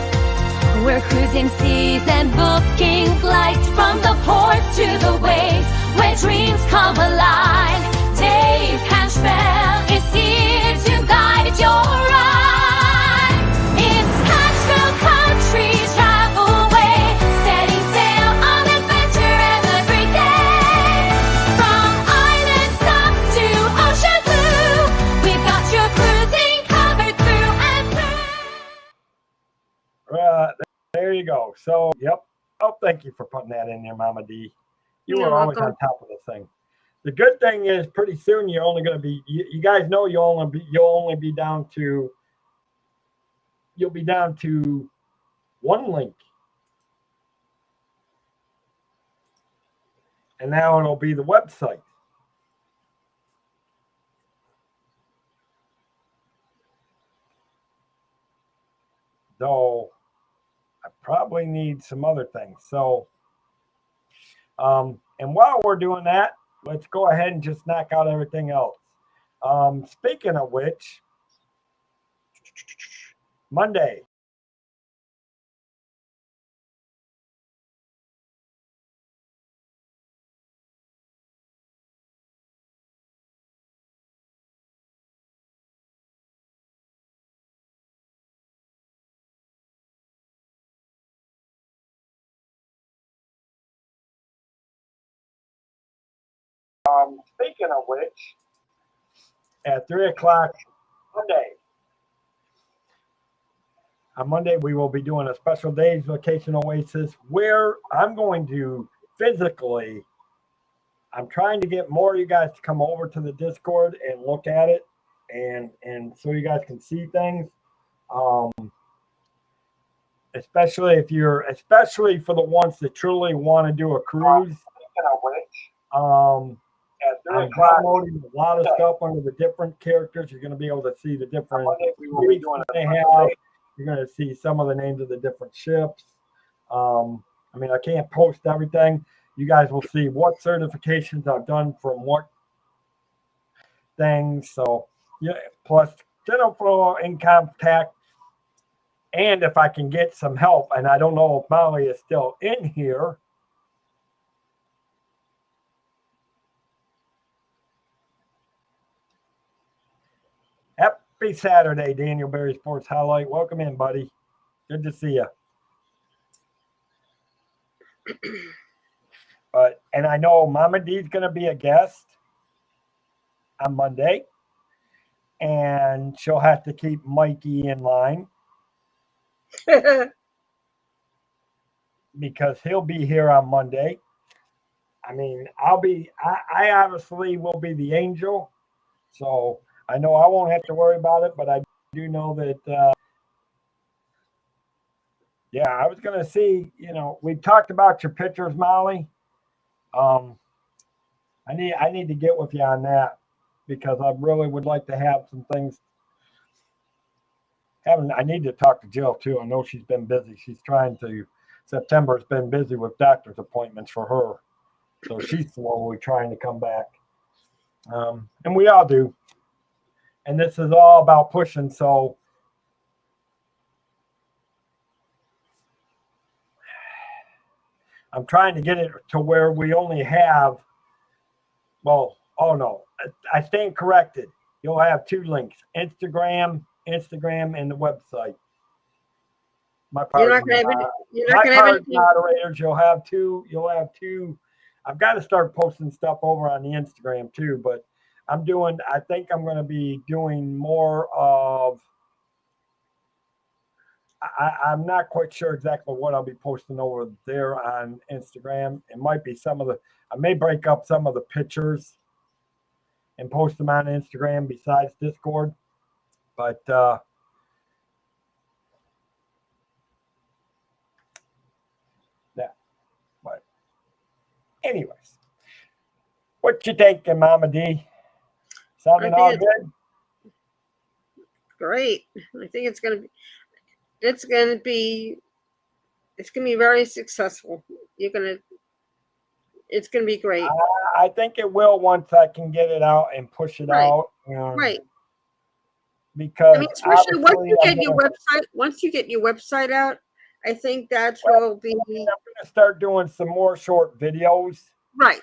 Speaker 3: We're cruising seas and booking flights from the ports to the waves where dreams come alive. Dave Cantrell is here to guide your ride. It's Cantrell Countries Travel Way, setting sail on adventure every day. From island stops to ocean blue, we've got your cruising covered through and through.
Speaker 1: There you go. So, yep. Oh, thank you for putting that in there, Mama D. You were always on top of the thing. The good thing is, pretty soon you're only going to be. You guys know you'll only be down to. You'll be down to one link, and now it'll be the website. Though I probably need some other things. So, and while we're doing that, let's go ahead and just knock out everything else. Speaking of which, Monday. Speaking of which, at 3 o'clock Monday. On Monday, we will be doing a special days vacation oasis where I'm going to physically, I'm trying to get more of you guys to come over to the Discord and look at it and so you guys can see things. Especially for the ones that truly want to do a cruise. I'm downloading a lot of stuff under the different characters. You're going to be able to see the different. They have. You're going to see some of the names of the different ships. I mean, I can't post everything. You guys will see what certifications I've done from what things. So, yeah, plus general flow income tax. And if I can get some help, and I don't know if Molly is still in here. Happy Saturday, Daniel Berry Sports Highlight. Welcome in, buddy. Good to see you. And I know Mama D's going to be a guest on Monday, and she'll have to keep Mikey in line because he'll be here on Monday. I mean, I obviously will be the angel, so I know I won't have to worry about it, but I do know that, yeah, I was going to see, we talked about your pictures, Molly. I need to get with you on that because I really would like to have some things. I need to talk to Jill too. I know she's been busy. September's been busy with doctor's appointments for her. So she's slowly trying to come back. And we all do. And this is all about pushing. So I'm trying to get it to where we only have, I stand corrected. You'll have 2 links, Instagram, and the website.
Speaker 2: You're not going to have anything.
Speaker 1: Moderators, you'll have two. I've got to start posting stuff over on the Instagram too, but I think I'm going to be doing more of, I'm not quite sure exactly what I'll be posting over there on Instagram. It might be I may break up some of the pictures and post them on Instagram besides Discord. But anyways, what you thinking, Mama D? Sounding all good?
Speaker 2: Great. I think it's gonna be very successful. It's gonna be great.
Speaker 1: I think it will once I can get it out and push it out.
Speaker 2: Right.
Speaker 1: Because
Speaker 2: especially once you get your website out, I think that's will be.
Speaker 1: I'm going to start doing some more short videos.
Speaker 2: Right.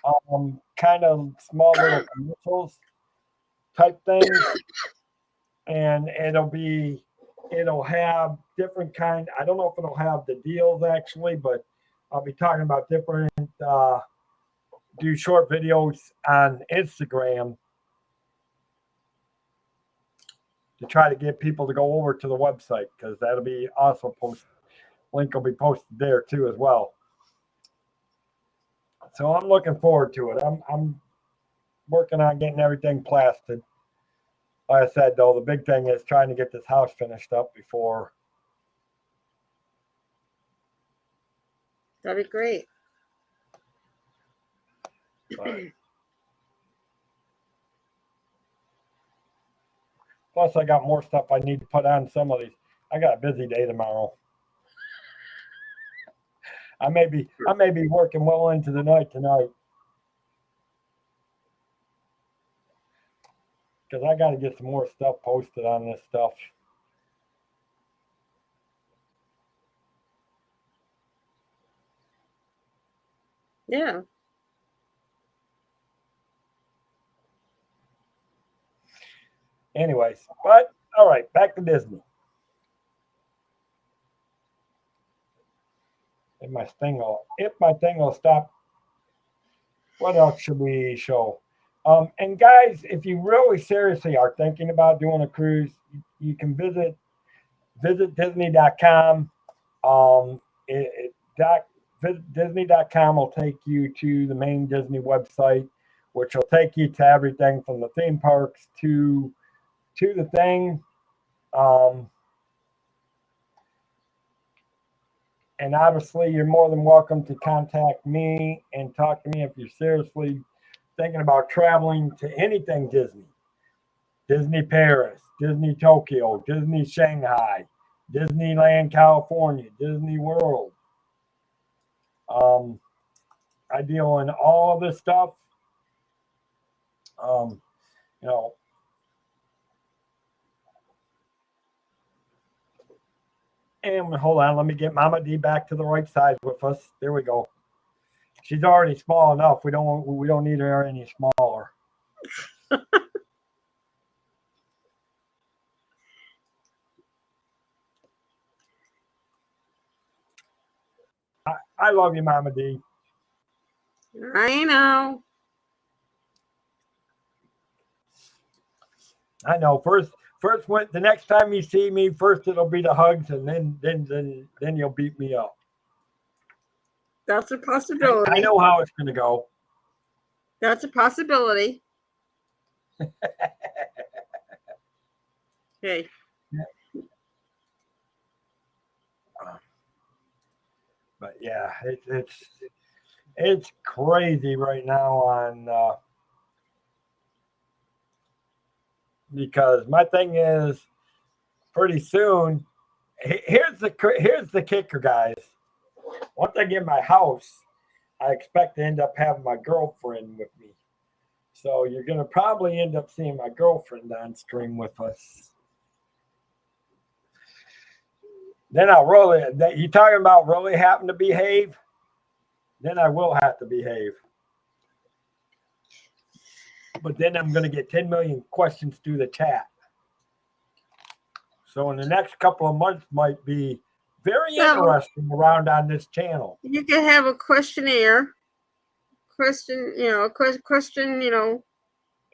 Speaker 1: Kind of small little commercials type things. And it'll have different kind. I don't know if it'll have the deals actually, but I'll be talking about different, do short videos on Instagram to try to get people to go over to the website because that'll be also posted. Link will be posted there too as well. So I'm looking forward to it. I'm working on getting everything plastered. Like I said, though, the big thing is trying to get this house finished up before.
Speaker 2: That'd be great.
Speaker 1: Plus, I got more stuff I need to put on some of these. I got a busy day tomorrow. I may be working well into the night tonight because I got to get some more stuff posted on this stuff.
Speaker 2: Yeah.
Speaker 1: Anyways, but all right, back to Disney. If my thing will stop, what else should we show? And guys, if you really seriously are thinking about doing a cruise, you can visit Disney.com. Disney.com will take you to the main Disney website, which will take you to everything from the theme parks to the thing. And obviously, you're more than welcome to contact me and talk to me if you're seriously thinking about traveling to anything Disney. Disney Paris, Disney Tokyo, Disney Shanghai, Disneyland California, Disney World. I deal in all of this stuff. You know, and hold on, let me get Mama D back to the right side with us. There we go. She's already small enough. We don't need her any smaller. I love you, Mama D.
Speaker 2: I know.
Speaker 1: I know. First, when the next time you see me, first it'll be the hugs, and then you'll beat me up.
Speaker 2: That's a possibility.
Speaker 1: I know how it's gonna go.
Speaker 2: That's a possibility. Okay.
Speaker 1: But yeah, it's crazy right now on because my thing is pretty soon. Here's the kicker, guys. Once I get my house, I expect to end up having my girlfriend with me. So you're gonna probably end up seeing my girlfriend on stream with us. Then I'll really, you talking about really having to behave? Then I will have to behave. But then I'm going to get 10 million questions through the chat. So in the next couple of months might be very interesting around on this channel.
Speaker 2: You can have a questionnaire. Question,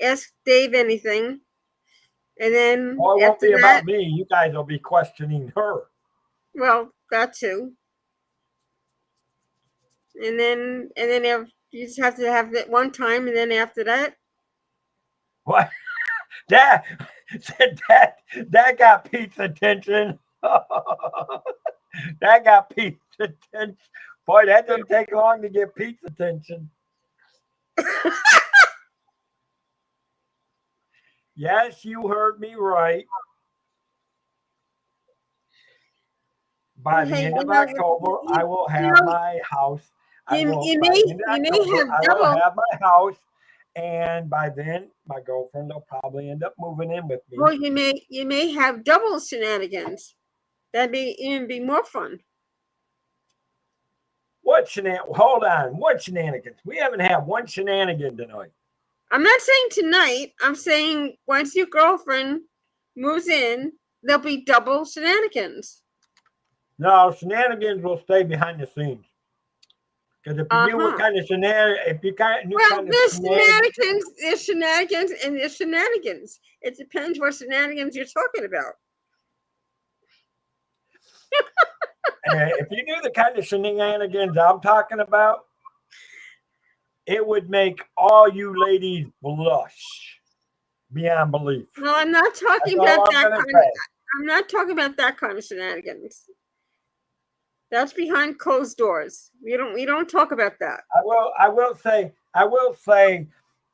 Speaker 2: ask Dave anything. And then
Speaker 1: Well, it won't be about me. You guys will be questioning her.
Speaker 2: Well, that too. And then if you just have to have that one time, and then after that.
Speaker 1: What? That got Pete's attention. That got Pete's attention. Boy, that didn't take long to get Pete's attention. Yes, you heard me right. By the end of October, I will have my house. I will have my house, and by then, my girlfriend will probably end up moving in with me.
Speaker 2: Well, you may have double shenanigans. That'd even be more fun.
Speaker 1: What shenanigans? Hold on. What shenanigans? We haven't had one shenanigan tonight.
Speaker 2: I'm not saying tonight. I'm saying once your girlfriend moves in, there'll be double shenanigans.
Speaker 1: No, shenanigans will stay behind the scenes. Because if you knew what kind of shenanigans,
Speaker 2: there's shenanigans and there's shenanigans. It depends what shenanigans you're talking about.
Speaker 1: If you knew the kind of shenanigans I'm talking about, it would make all you ladies blush beyond belief.
Speaker 2: No, I'm not talking about that kind of. I'm not talking about that kind of shenanigans. That's behind closed doors. We don't talk about that.
Speaker 1: I will say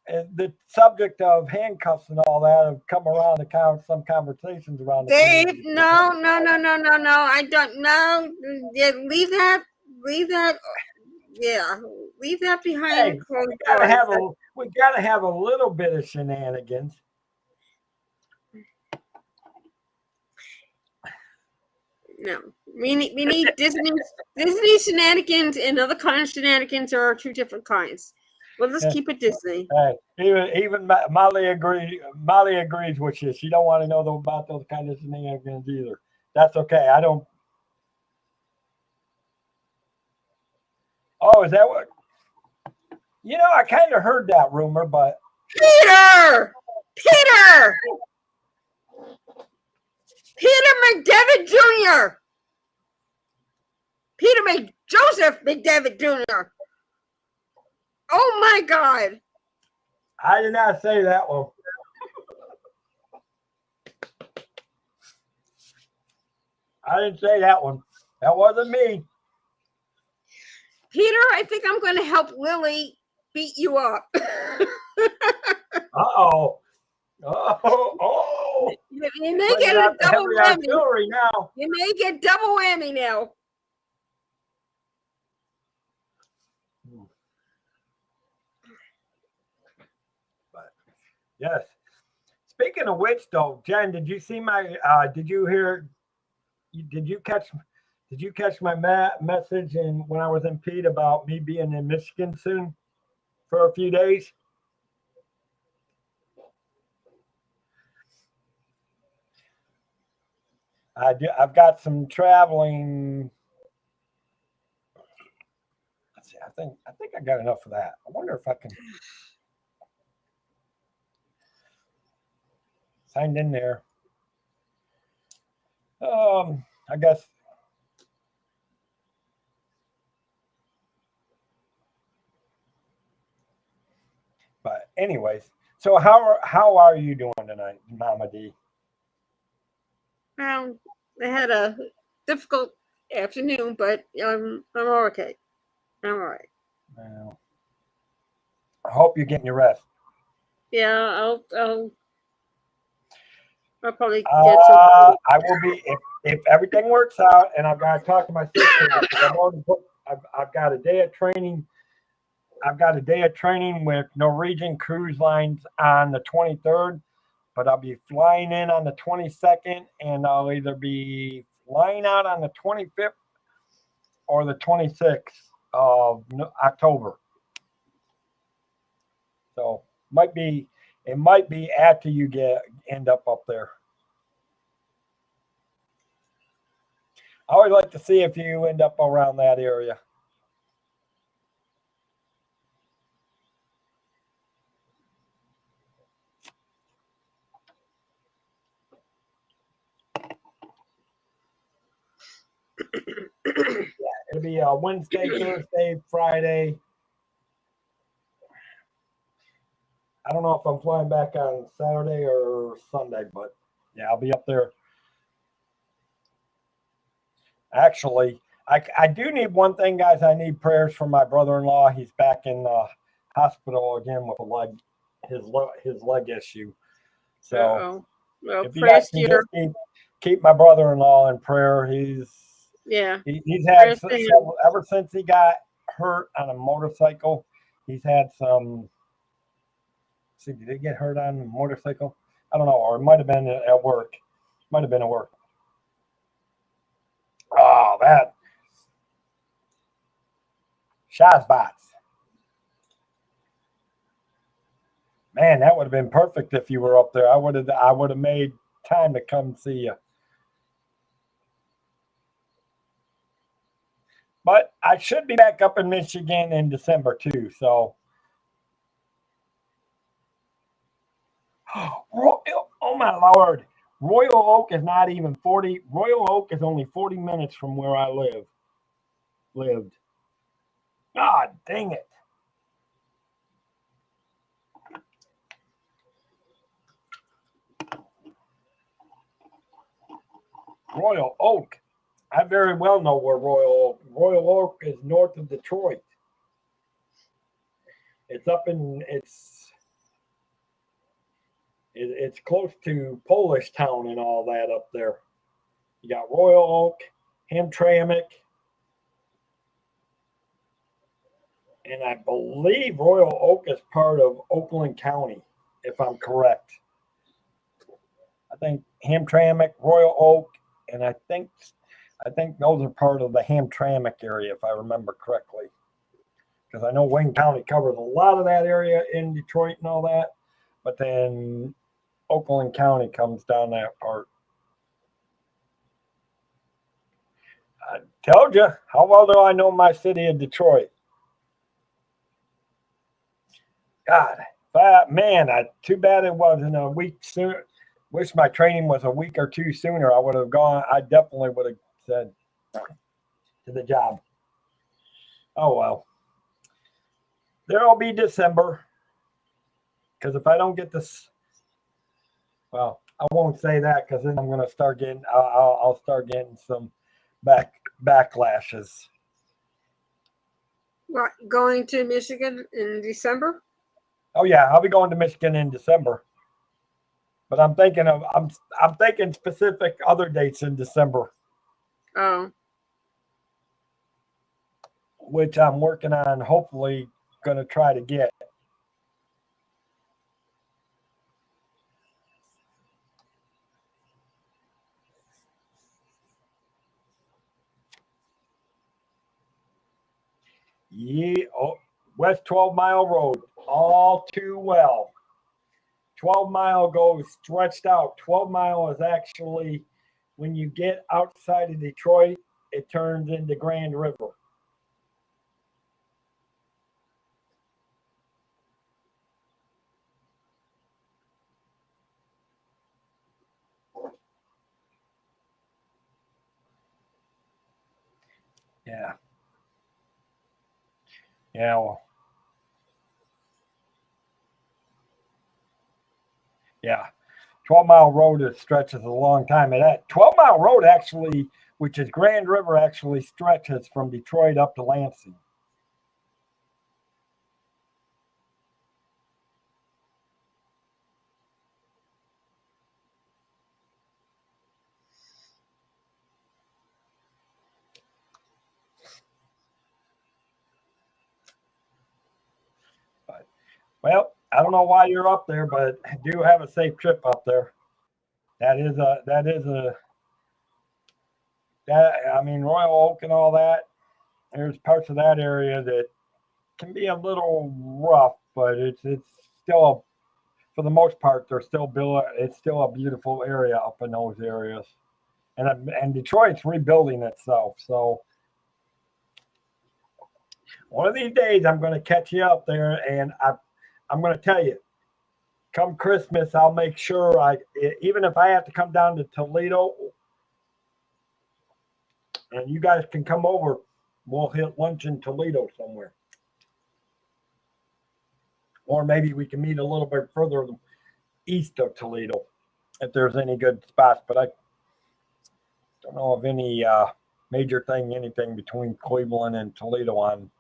Speaker 1: the subject of handcuffs and all that have come around some conversations around.
Speaker 2: Dave, no. I don't know. Yeah, leave that. Yeah, leave that behind closed doors.
Speaker 1: We gotta have a little bit of shenanigans.
Speaker 2: No, we need Disney shenanigans and other kind of shenanigans are two different kinds. Well, let's keep it Disney.
Speaker 1: Even Molly agrees with you. She don't want to know about those kind of shenanigans either. That's okay. I don't. Oh, is that what? I kind of heard that rumor, but
Speaker 2: Peter McDevitt Jr. Joseph McDevitt Jr. Oh my God.
Speaker 1: I did not say that one. I didn't say that one. That wasn't me.
Speaker 2: Peter, I think I'm going to help Lily beat you up.
Speaker 1: Uh-oh.
Speaker 2: You may get a double whammy
Speaker 1: now.
Speaker 2: You may get double whammy now.
Speaker 1: But yes. Speaking of which, though, Jen, did you see my? Did you hear? Did you catch? Did you catch my message and when I was in Pete about me being in Michigan soon for a few days? I do. I've got some traveling. Let's see. I think I got enough of that. I wonder if I can sign in there. I guess. But anyways, so how are you doing tonight, Mama D?
Speaker 2: Well, I had a difficult afternoon, but I'm okay. I'm all right.
Speaker 1: Well, I hope you're getting your rest.
Speaker 2: Yeah, I'll probably get some.
Speaker 1: I will be if everything works out, and I've got to talk to my sister because I've got a day of training. I've got a day of training with Norwegian Cruise Lines on the 23rd, but I'll be flying in on the 22nd, and I'll either be flying out on the 25th or the 26th of October. So it might be after you end up there. I always like to see if you end up around that area. Yeah, it'll be Wednesday, Thursday, Friday. I don't know if I'm flying back on Saturday or Sunday, but yeah, I'll be up there. Actually, I do need one thing, guys. I need prayers for my brother-in-law. He's back in the hospital again with his leg issue. So
Speaker 2: well,
Speaker 1: if you guys can just keep my brother-in-law in prayer. He's had ever since he got hurt on a motorcycle. He's had some. See, did he get hurt on a motorcycle? I don't know, or it might have been at work. Might have been at work. Oh, that Shazbots. Man, that would have been perfect if you were up there. I would have made time to come see you. But I should be back up in Michigan in December too. So, oh my Lord, Royal Oak is not even 40. Royal Oak is only 40 minutes from where I lived. God dang it. Royal Oak. I very well know where Royal Oak is north of Detroit. It's up in it's close to Polish Town and all that up there. You got Royal Oak, Hamtramck, and I believe Royal Oak is part of Oakland County, if I'm correct. I think Hamtramck, Royal Oak, and I think those are part of the Hamtramck area, if I remember correctly. Because I know Wayne County covers a lot of that area in Detroit and all that, but then Oakland County comes down that part. I told you, how well do I know my city of Detroit? God, man, too bad it wasn't a week sooner. Wish my training was a week or two sooner. I would have gone. I definitely would have said to the job. Oh well. There'll be December. Because if I don't get this, well, I won't say that because then I'm going to start getting. I'll start getting some backlashes.
Speaker 2: What, going to Michigan in December?
Speaker 1: Oh yeah, I'll be going to Michigan in December. But I'm thinking specific other dates in December.
Speaker 2: Oh.
Speaker 1: which I'm working on, hopefully going to try to get. Yeah, oh, West 12 Mile Road, all too well. 12 Mile goes stretched out. 12 Mile is actually, when you get outside of Detroit, it turns into Grand River. Yeah. Yeah. Well, yeah. 12 Mile Road is stretches a long time. And that 12 Mile Road actually, which is Grand River, actually stretches from Detroit up to Lansing. But, well, I don't know why you're up there, but do have a safe trip up there. I mean, Royal Oak and all that, there's parts of that area that can be a little rough, but it's still, for the most part, it's still a beautiful area up in those areas. And Detroit's rebuilding itself. So one of these days I'm going to catch you up there, and I'm going to tell you, come Christmas, I'll make sure even if I have to come down to Toledo, and you guys can come over, we'll hit lunch in Toledo somewhere. Or maybe we can meet a little bit further east of Toledo if there's any good spots. But I don't know of any major anything between Cleveland and Toledo on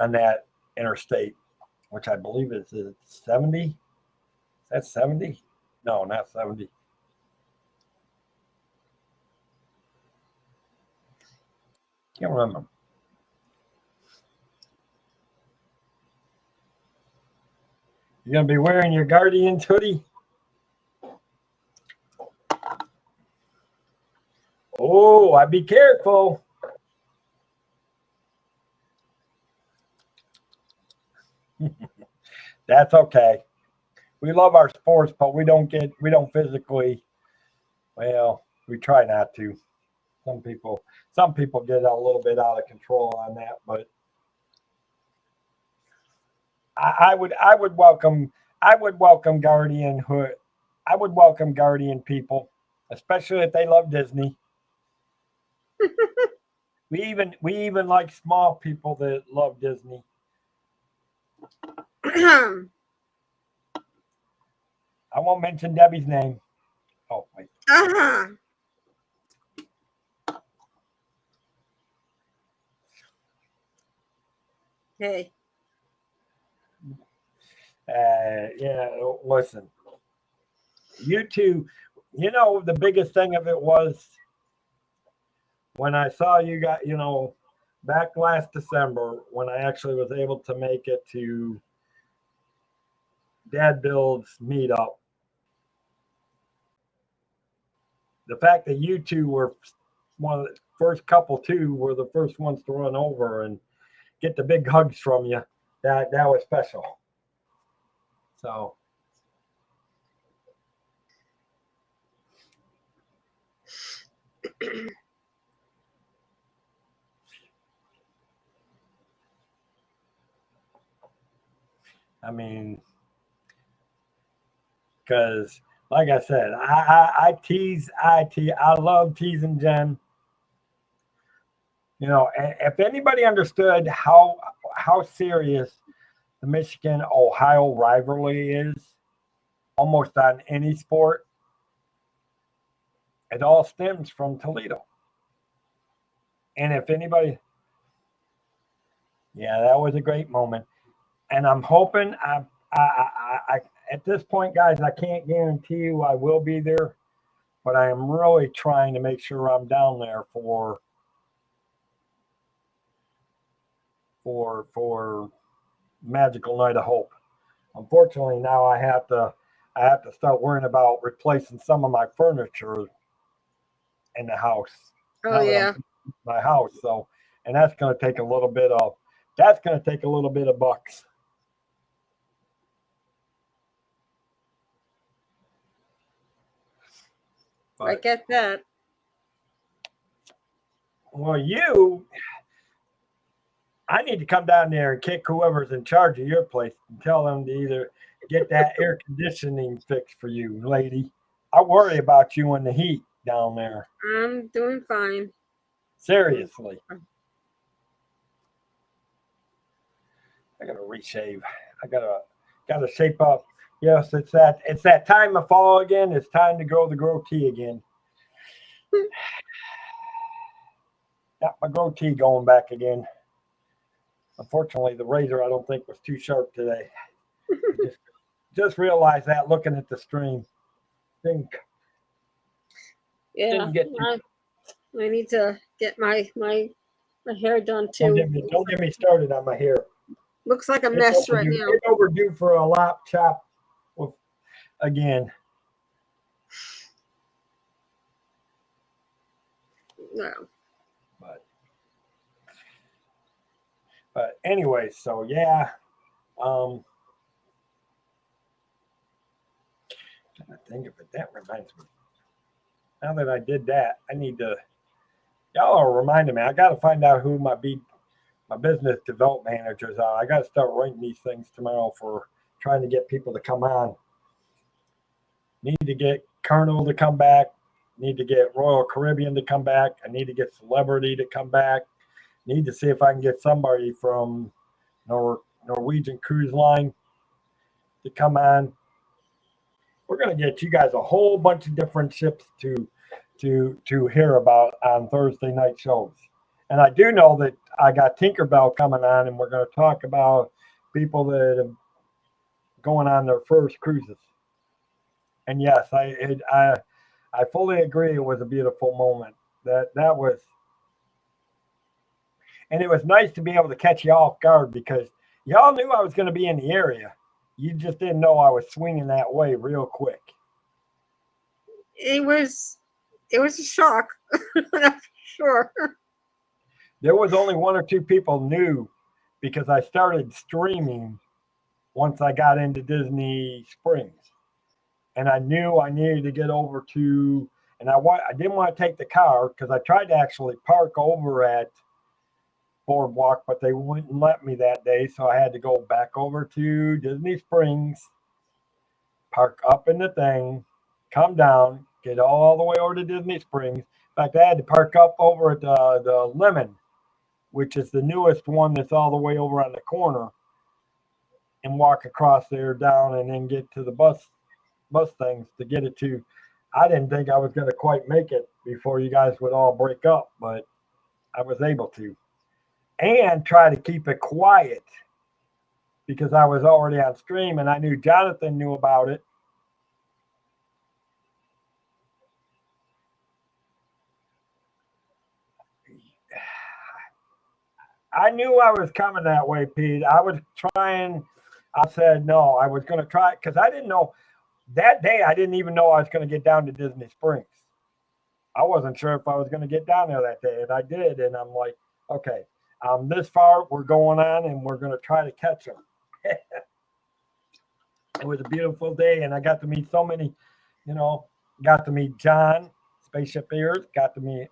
Speaker 1: that interstate, which I believe is 70. Is that 70? No, not 70. Can't remember. You're going to be wearing your Guardians hoodie? Oh, I'd be careful. That's okay. We love our sports, but we don't physically, well, we try not to. Some people get a little bit out of control on that, but I would welcome Guardian hood. I would welcome Guardian people, especially if they love Disney. we even like small people that love Disney. I won't mention Debbie's name. Oh wait.
Speaker 2: Hey.
Speaker 1: Yeah, listen. You two, the biggest thing of it was when I saw you got, back last December when I actually was able to make it to Dad Build's meetup. The fact that you two were one of the first couple were the first ones to run over and get the big hugs from you, that was special. So I mean, because like I said, I love teasing Jen. If anybody understood how serious the Michigan-Ohio rivalry is, almost on any sport, it all stems from Toledo. And if anybody, yeah, that was a great moment. And I'm hoping I at this point, guys, I can't guarantee you I will be there, but I am really trying to make sure I'm down there for for Magical Night of Hope. Unfortunately, now I have to start worrying about replacing some of my furniture in the house.
Speaker 2: Oh
Speaker 1: Now that
Speaker 2: yeah.
Speaker 1: I'm my house, so and that's going to take a little bit of bucks.
Speaker 2: I
Speaker 1: But
Speaker 2: get that.
Speaker 1: well, I need to come down there and kick whoever's in charge of your place and tell them to either get that air conditioning fixed for you, lady. I worry about you and the heat down there.
Speaker 2: I'm doing fine.
Speaker 1: Seriously. I gotta reshave. I gotta shape up. Yes, it's that time of fall again. It's time to grow the goatee again. Got my goatee going back again. Unfortunately, the razor I don't think was too sharp today. Just realized that looking at the stream.
Speaker 2: Yeah.
Speaker 1: Didn't get
Speaker 2: I need to get my hair done
Speaker 1: don't
Speaker 2: too.
Speaker 1: get me started on my hair.
Speaker 2: Looks like a mess right now.
Speaker 1: It's overdue for a lap chop again.
Speaker 2: No.
Speaker 1: But anyway, so yeah. I think of it. That reminds me. Now that I did that, I need to. Y'all are reminding me. I got to find out who my business development managers are. I got to start writing these things tomorrow for trying to get people to come on. Need to get Colonel to come back. Need to get Royal Caribbean to come back. I need to get Celebrity to come back. Need to see if I can get somebody from Norwegian Cruise Line to come on. We're going to get you guys a whole bunch of different ships to hear about on Thursday night shows. And I do know that I got Tinkerbell coming on, and we're going to talk about people that are going on their first cruises. And yes, I fully agree. It was a beautiful moment. That was, and it was nice to be able to catch you off guard because y'all knew I was going to be in the area. You just didn't know I was swinging that way real quick.
Speaker 2: It was a shock. That's sure.
Speaker 1: There was only one or two people knew because I started streaming once I got into Disney Springs. And I knew I needed to get over to, and I didn't want to take the car because I tried to actually park over at Boardwalk, but they wouldn't let me that day. So I had to go back over to Disney Springs, park up in the thing, come down, get all the way over to Disney Springs. In fact, I had to park up over at the Lemon, which is the newest one that's all the way over on the corner, and walk across there down and then get to the bus things to get it to. I didn't think I was going to quite make it before you guys would all break up, but I was able to. And try to keep it quiet because I was already on stream and I knew Jonathan knew about it. I knew I was coming that way, Pete. I was trying. I said no. I was going to try it because I didn't know. That day, I didn't even know I was going to get down to Disney Springs. I wasn't sure if I was going to get down there that day, and I did. And I'm like, okay, this far, we're going on, and we're going to try to catch them. It was a beautiful day, and I got to meet so many, got to meet John, Spaceship Ears, got to meet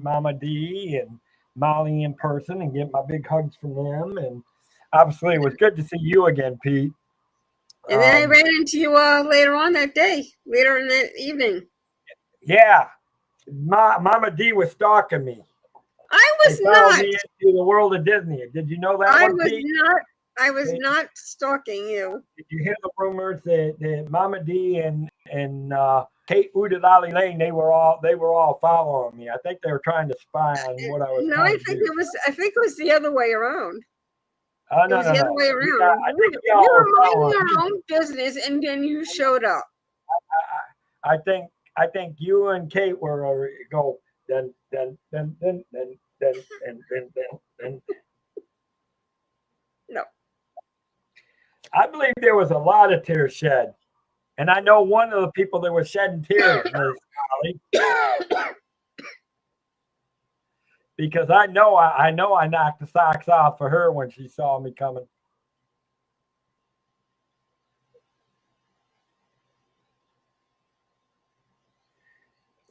Speaker 1: Mama D and Molly in person and get my big hugs from them. And obviously, it was good to see you again, Pete.
Speaker 2: And then I ran into you later on that day, later in the evening.
Speaker 1: Yeah. Mama D was stalking me.
Speaker 2: I was not.
Speaker 1: Me into the world of Disney. Did you know that?
Speaker 2: I was not stalking you.
Speaker 1: Did you hear the rumors that Mama D and Kate Udalali Lane, they were all following me. I think they were trying to spy on what I was
Speaker 2: No,
Speaker 1: trying
Speaker 2: I think
Speaker 1: to do.
Speaker 2: I think it was the other way around.
Speaker 1: No,
Speaker 2: the other way around. You were minding your own business, and then you showed up.
Speaker 1: I think you and Kate were go then. I believe there was a lot of tears shed. And I know one of the people that was shedding tears, Miss Holly, because I know I knocked the socks off for her when she saw me coming.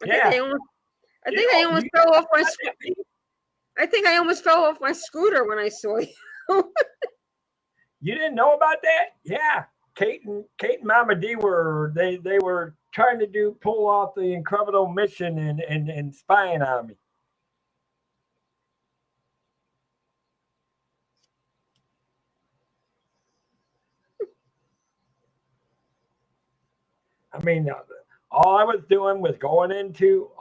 Speaker 2: I think I almost
Speaker 1: You
Speaker 2: fell off my I think I almost fell off my scooter when I saw you.
Speaker 1: You didn't know about that? Yeah. Kate and Mama D were they were trying to pull off the incredible mission and spying on me. I mean, all I was doing was going into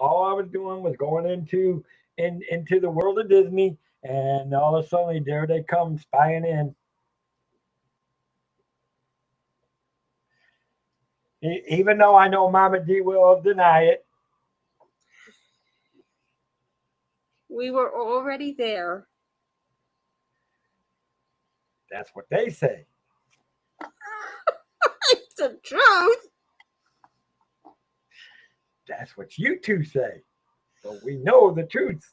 Speaker 1: into the world of Disney, and all of a sudden there they come spying in. Even though I know Mama D will deny it.
Speaker 2: We were already there.
Speaker 1: That's what they say.
Speaker 2: It's the truth.
Speaker 1: That's what you two say. But we know the truth.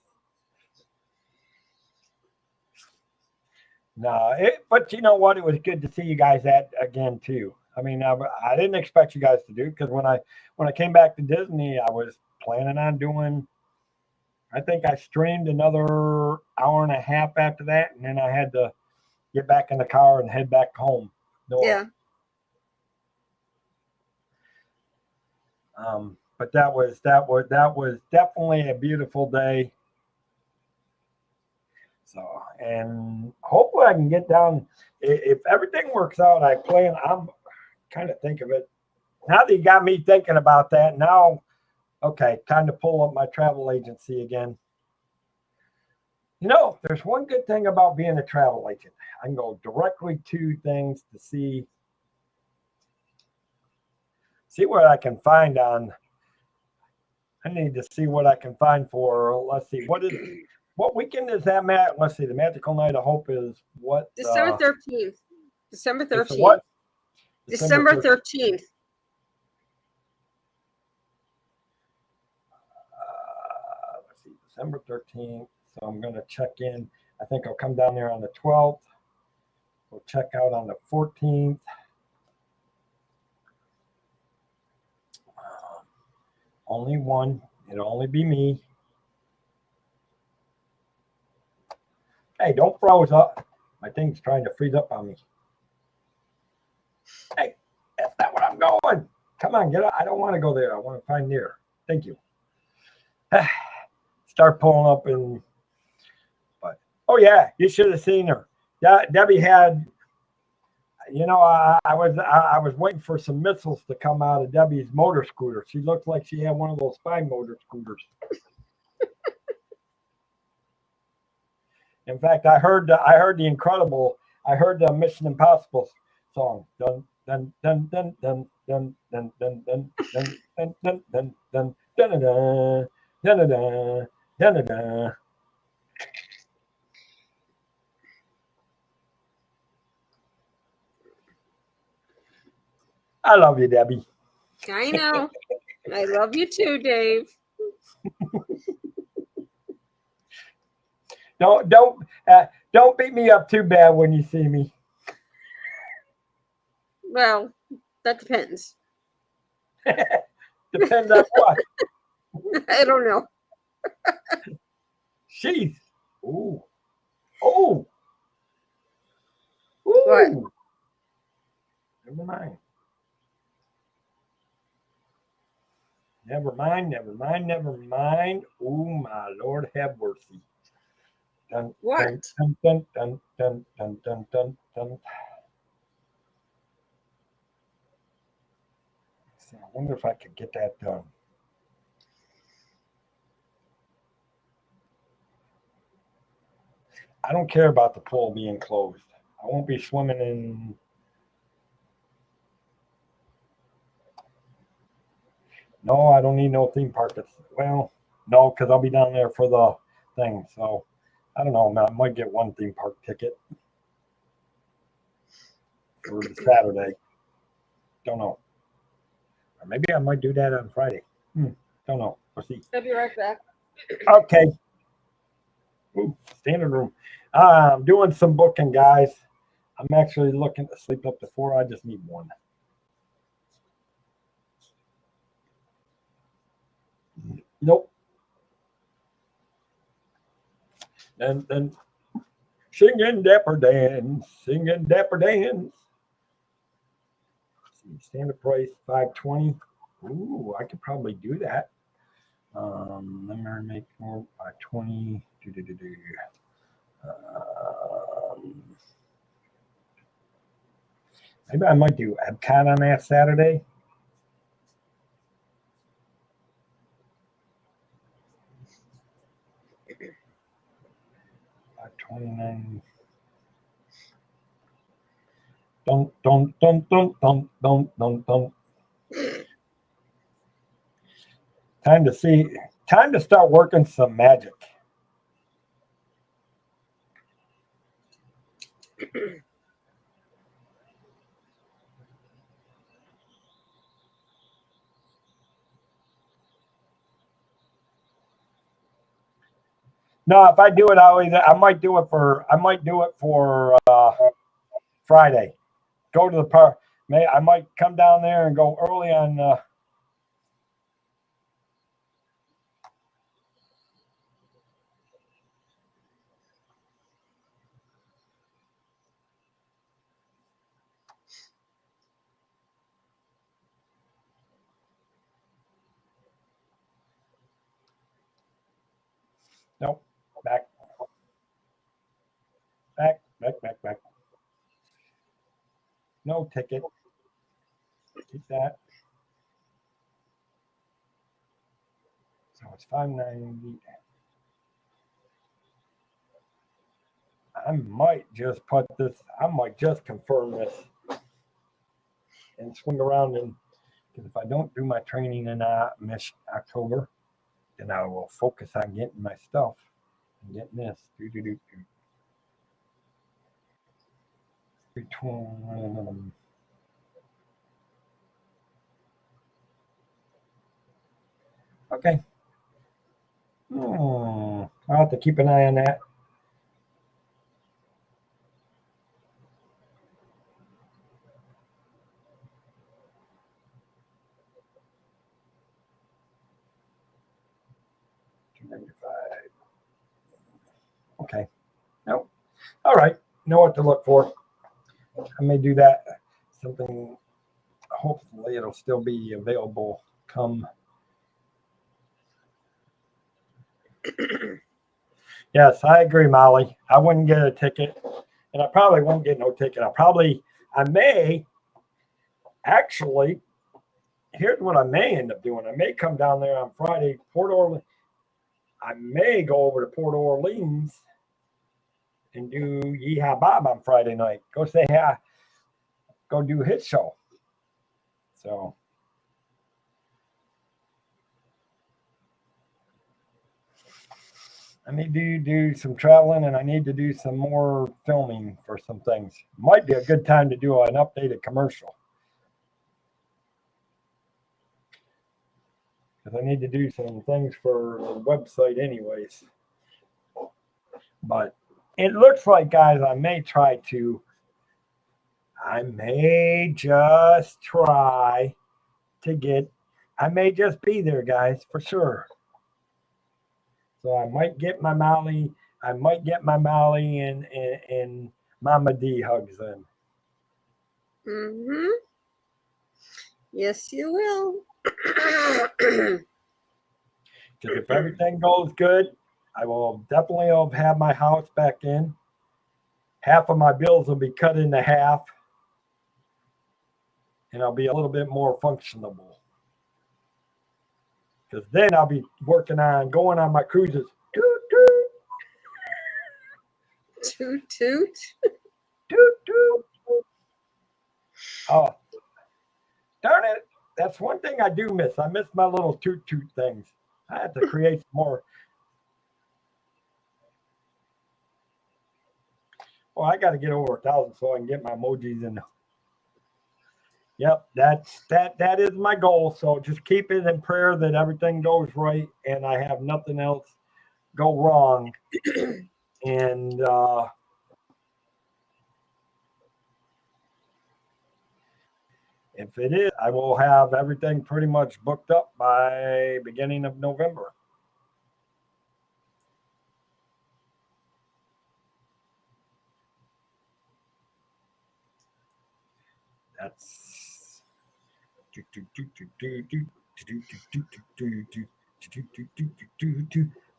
Speaker 1: No, but you know what? It was good to see you guys again too. I mean, I didn't expect you guys to do, because when I came back to Disney, I was planning on doing. I think I streamed another hour and a half after that, and then I had to get back in the car and head back home.
Speaker 2: Yeah.
Speaker 1: But that was definitely a beautiful day. So, and hopefully I can get down. If everything works out, I'm kind of think of it. Now that you got me thinking about that, now, okay, time to pull up my travel agency again. You know, there's one good thing about being a travel agent. I can go directly to things to see what I can find on. I need to see what I can find for. Let's see, what weekend is that, Matt? Let's see. The Magical Night of Hope is what?
Speaker 2: December 13th. December 13th.
Speaker 1: What?
Speaker 2: December 13th.
Speaker 1: Let's see, December 13th. So I'm going to check in. I think I'll come down there on the 12th. We'll check out on the 14th. Only one. It'll only be me. Hey, don't froze up. My thing's trying to freeze up on me. Hey, that's not what I'm going. Come on, get up. I don't want to go there. I want to find near. Thank you. Start pulling up but oh yeah, you should have seen her. Yeah, Debbie had. You know, I was waiting for some missiles to come out of Debbie's motor scooter. She looked like she had one of those spy motor scooters. In fact, I heard the Mission Impossible song. Dun dun dun dun dun dun dun dun dun dun dun dun dun dun dun dun dun dun dun. I love you, Debbie.
Speaker 2: I know. I love you too, Dave.
Speaker 1: Don't beat me up too bad when you see me.
Speaker 2: Well, that depends.
Speaker 1: Depends on what.
Speaker 2: I don't know.
Speaker 1: Jeez. Ooh. Oh. Ooh.
Speaker 2: What?
Speaker 1: Never mind. Never mind, never mind, never mind. Oh, my Lord, have mercy. Dun,
Speaker 2: What?
Speaker 1: Dun, dun, dun, dun, dun, dun, dun, dun. See, I wonder if I could get that done. I don't care about the pool being closed. I won't be swimming in. No, I don't need no theme park. Well, no, because I'll be down there for the thing. So I don't know. I might get one theme park ticket. or the Saturday. Don't know. Or maybe I might do that on Friday. Don't know. We'll see.
Speaker 2: I'll be right back.
Speaker 1: Okay. Ooh, standing room. I'm doing some booking, guys. I'm actually looking to sleep up to 4. I just need 1. Nope. And then singing Dapper Dan, singing Dapper Dan. Standard price $5.20. Ooh, I could probably do that. Let me make more $5.20. Maybe I might do Epcot on that Saturday. $5.29. Don't. Time to start working some magic. No, if I do it, I might do it for Friday. Go to the park. I might come down there and go early on. Nope. Back. No ticket. Keep that. So it's $5.90. I might just confirm this and swing around, and because if I don't do my training in October, then I will focus on getting my stuff and getting this. Okay. I'll have to keep an eye on that. Okay. Nope. All right. Know what to look for. I may do that. Something. Hopefully, it'll still be available come. Yes, I agree, Molly. I wouldn't get a ticket, and I probably won't get no ticket. I may actually. Here's what I may end up doing. I may come down there on Friday, Port Orleans. I may go over to Port Orleans and do Yeehaw Bob on Friday night. Go say hi. Go do his show. So I need to do some traveling, and I need to do some more filming for some things. Might be a good time to do an updated commercial. Because I need to do some things for the website anyways. But it looks like, guys, I may just try to I may just be there, guys, for sure. So I might get my Molly and Mama D hugs in.
Speaker 2: Mm-hmm. Yes, you will.
Speaker 1: Because if everything goes good, I will definitely have my house back in. Half of my bills will be cut into half. And I'll be a little bit more functionable. Because then I'll be going on my cruises. Toot, toot.
Speaker 2: Toot, toot.
Speaker 1: Toot, toot. Oh, darn it. That's one thing I do miss. I miss my little toot, toot things. I have to create some more. Well, I got to get over 1,000 so I can get my emojis in. Yep, that is my goal. So just keep it in prayer that everything goes right and I have nothing else go wrong. And if it is, I will have everything pretty much booked up by beginning of November. That's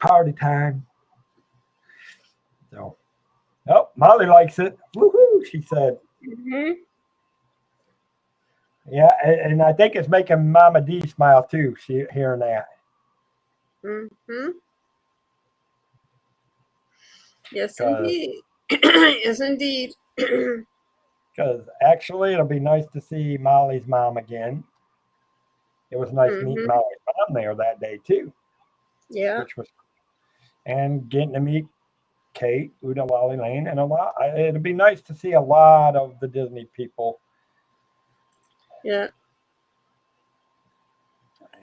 Speaker 1: party time. So, oh, Molly likes it. Woohoo! She said.
Speaker 2: Mm-hmm.
Speaker 1: Yeah, and I think it's making Mama D smile too. She hearing that.
Speaker 2: Mm-hmm. Yes,
Speaker 1: Cause,
Speaker 2: indeed. Yes, indeed.
Speaker 1: Because actually, it'll be nice to see Molly's mom again. It was nice meeting
Speaker 2: Mm-hmm.
Speaker 1: Molly's mom there that day too,
Speaker 2: Yeah.
Speaker 1: which was, and getting to meet Kate, Uda Wally Lane, and a lot. It'd be nice to see a lot of the Disney people.
Speaker 2: Yeah.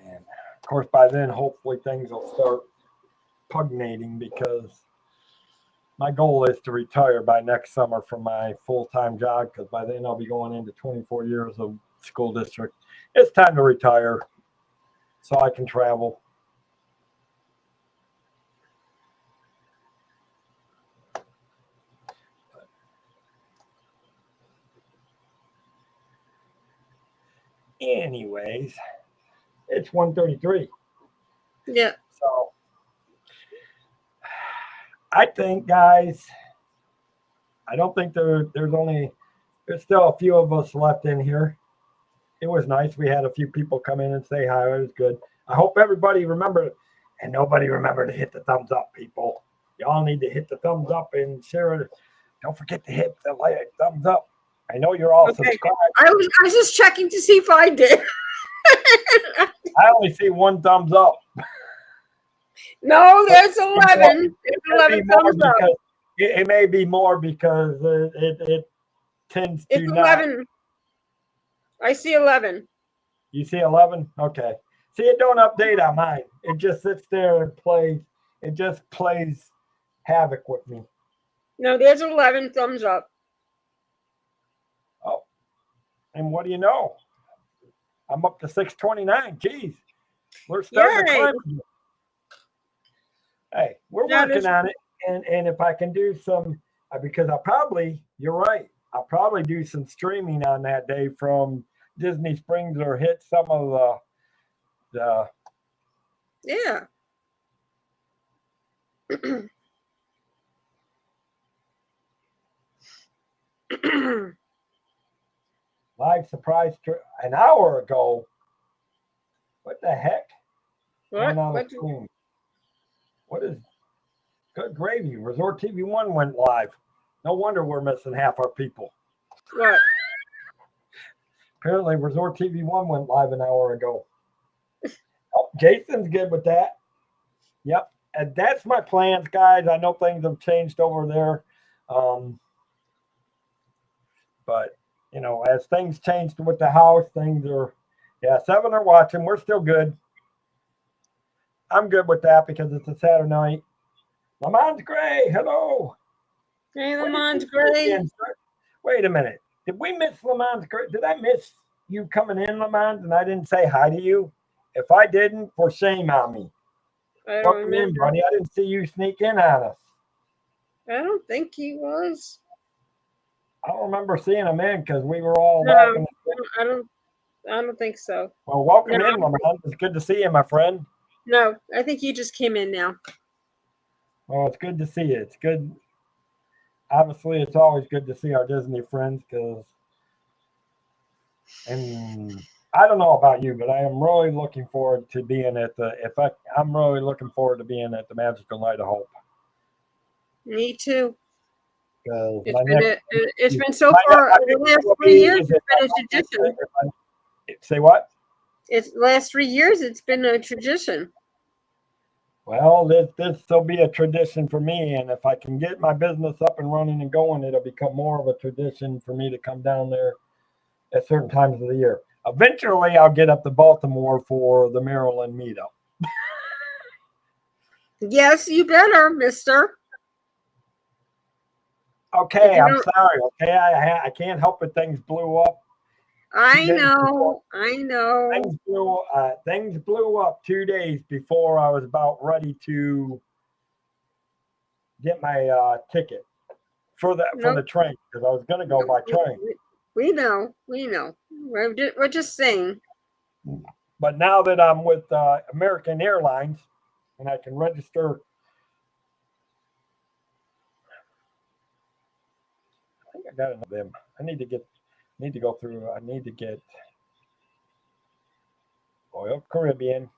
Speaker 1: And of course, by then, hopefully, things will start pugnating because my goal is to retire by next summer from my full-time job because by then I'll be going into 24 years of school district. It's time to retire so I can travel. Anyways, it's 1:33.
Speaker 2: Yeah.
Speaker 1: So I think, guys, I don't think there's still a few of us left in here. It was nice. We had a few people come in and say hi. It was good. I hope everybody remembered, and nobody remembered to hit the thumbs up, people. Y'all need to hit the thumbs up and share it. Don't forget to hit the thumbs up. I know you're all subscribed.
Speaker 2: I was just checking to see if I did.
Speaker 1: I only see one thumbs up.
Speaker 2: No, there's 11.
Speaker 1: It
Speaker 2: There's 11
Speaker 1: more
Speaker 2: thumbs up.
Speaker 1: because it may be more because it tends to
Speaker 2: It's
Speaker 1: not.
Speaker 2: 11. I see 11.
Speaker 1: You see 11? Okay. See, it don't update on mine. It just sits there and plays. It just plays havoc with me.
Speaker 2: No, there's 11 thumbs up.
Speaker 1: Oh, and what do you know? I'm up to 629. Jeez, we're starting to
Speaker 2: Yay.
Speaker 1: climb. Hey, we're working on it. And if I can do some, because you're right, I'll probably do some streaming on that day from Disney Springs or hit some of the
Speaker 2: Yeah.
Speaker 1: live surprise an hour ago. What the heck?
Speaker 2: What?
Speaker 1: What is good gravy? Resort TV 1 went live. No wonder we're missing half our people.
Speaker 2: What?
Speaker 1: Apparently, Resort TV 1 went live an hour ago. Oh, Jason's good with that. Yep. And that's my plans, guys. I know things have changed over there. But, as things changed with the house, 7 are watching. We're still good. I'm good with that because it's a Saturday night. Lamont's Gray, hello.
Speaker 2: Hey, Lamont's Gray.
Speaker 1: Wait a minute. Did we miss Lamont's Gray? Did I miss you coming in, Lamont, and I didn't say hi to you? If I didn't, for shame on me. Welcome in, buddy. I didn't see you sneak in on us.
Speaker 2: I don't think he was.
Speaker 1: I don't remember seeing him in because we were all
Speaker 2: laughing. I don't think so.
Speaker 1: Well, welcome in, Lamont. It's good to see you, my friend.
Speaker 2: No, I think you just came in now.
Speaker 1: Well, it's good to see you. It's good. Obviously, it's always good to see our Disney friends and I don't know about you, but I am really looking forward to being I'm really looking forward to being at the Magical Night of Hope.
Speaker 2: Me too.
Speaker 1: It's
Speaker 2: been so far the last 3 years. It's been a tradition.
Speaker 1: Say what?
Speaker 2: It's last 3 years. It's been a tradition.
Speaker 1: Well, this will be a tradition for me, and if I can get my business up and running and going, it'll become more of a tradition for me to come down there at certain times of the year. Eventually, I'll get up to Baltimore for the Maryland meetup.
Speaker 2: Yes, you better, mister.
Speaker 1: Okay, I'm sorry. Okay, I can't help it. Things blew up.
Speaker 2: I know.
Speaker 1: Things blew up 2 days before I was about ready to get my ticket for the train, because I was going to go by train.
Speaker 2: We know. We're just saying.
Speaker 1: But now that I'm with American Airlines and I can register, I think I got enough of them. I need to go through. I need to get Royal Caribbean.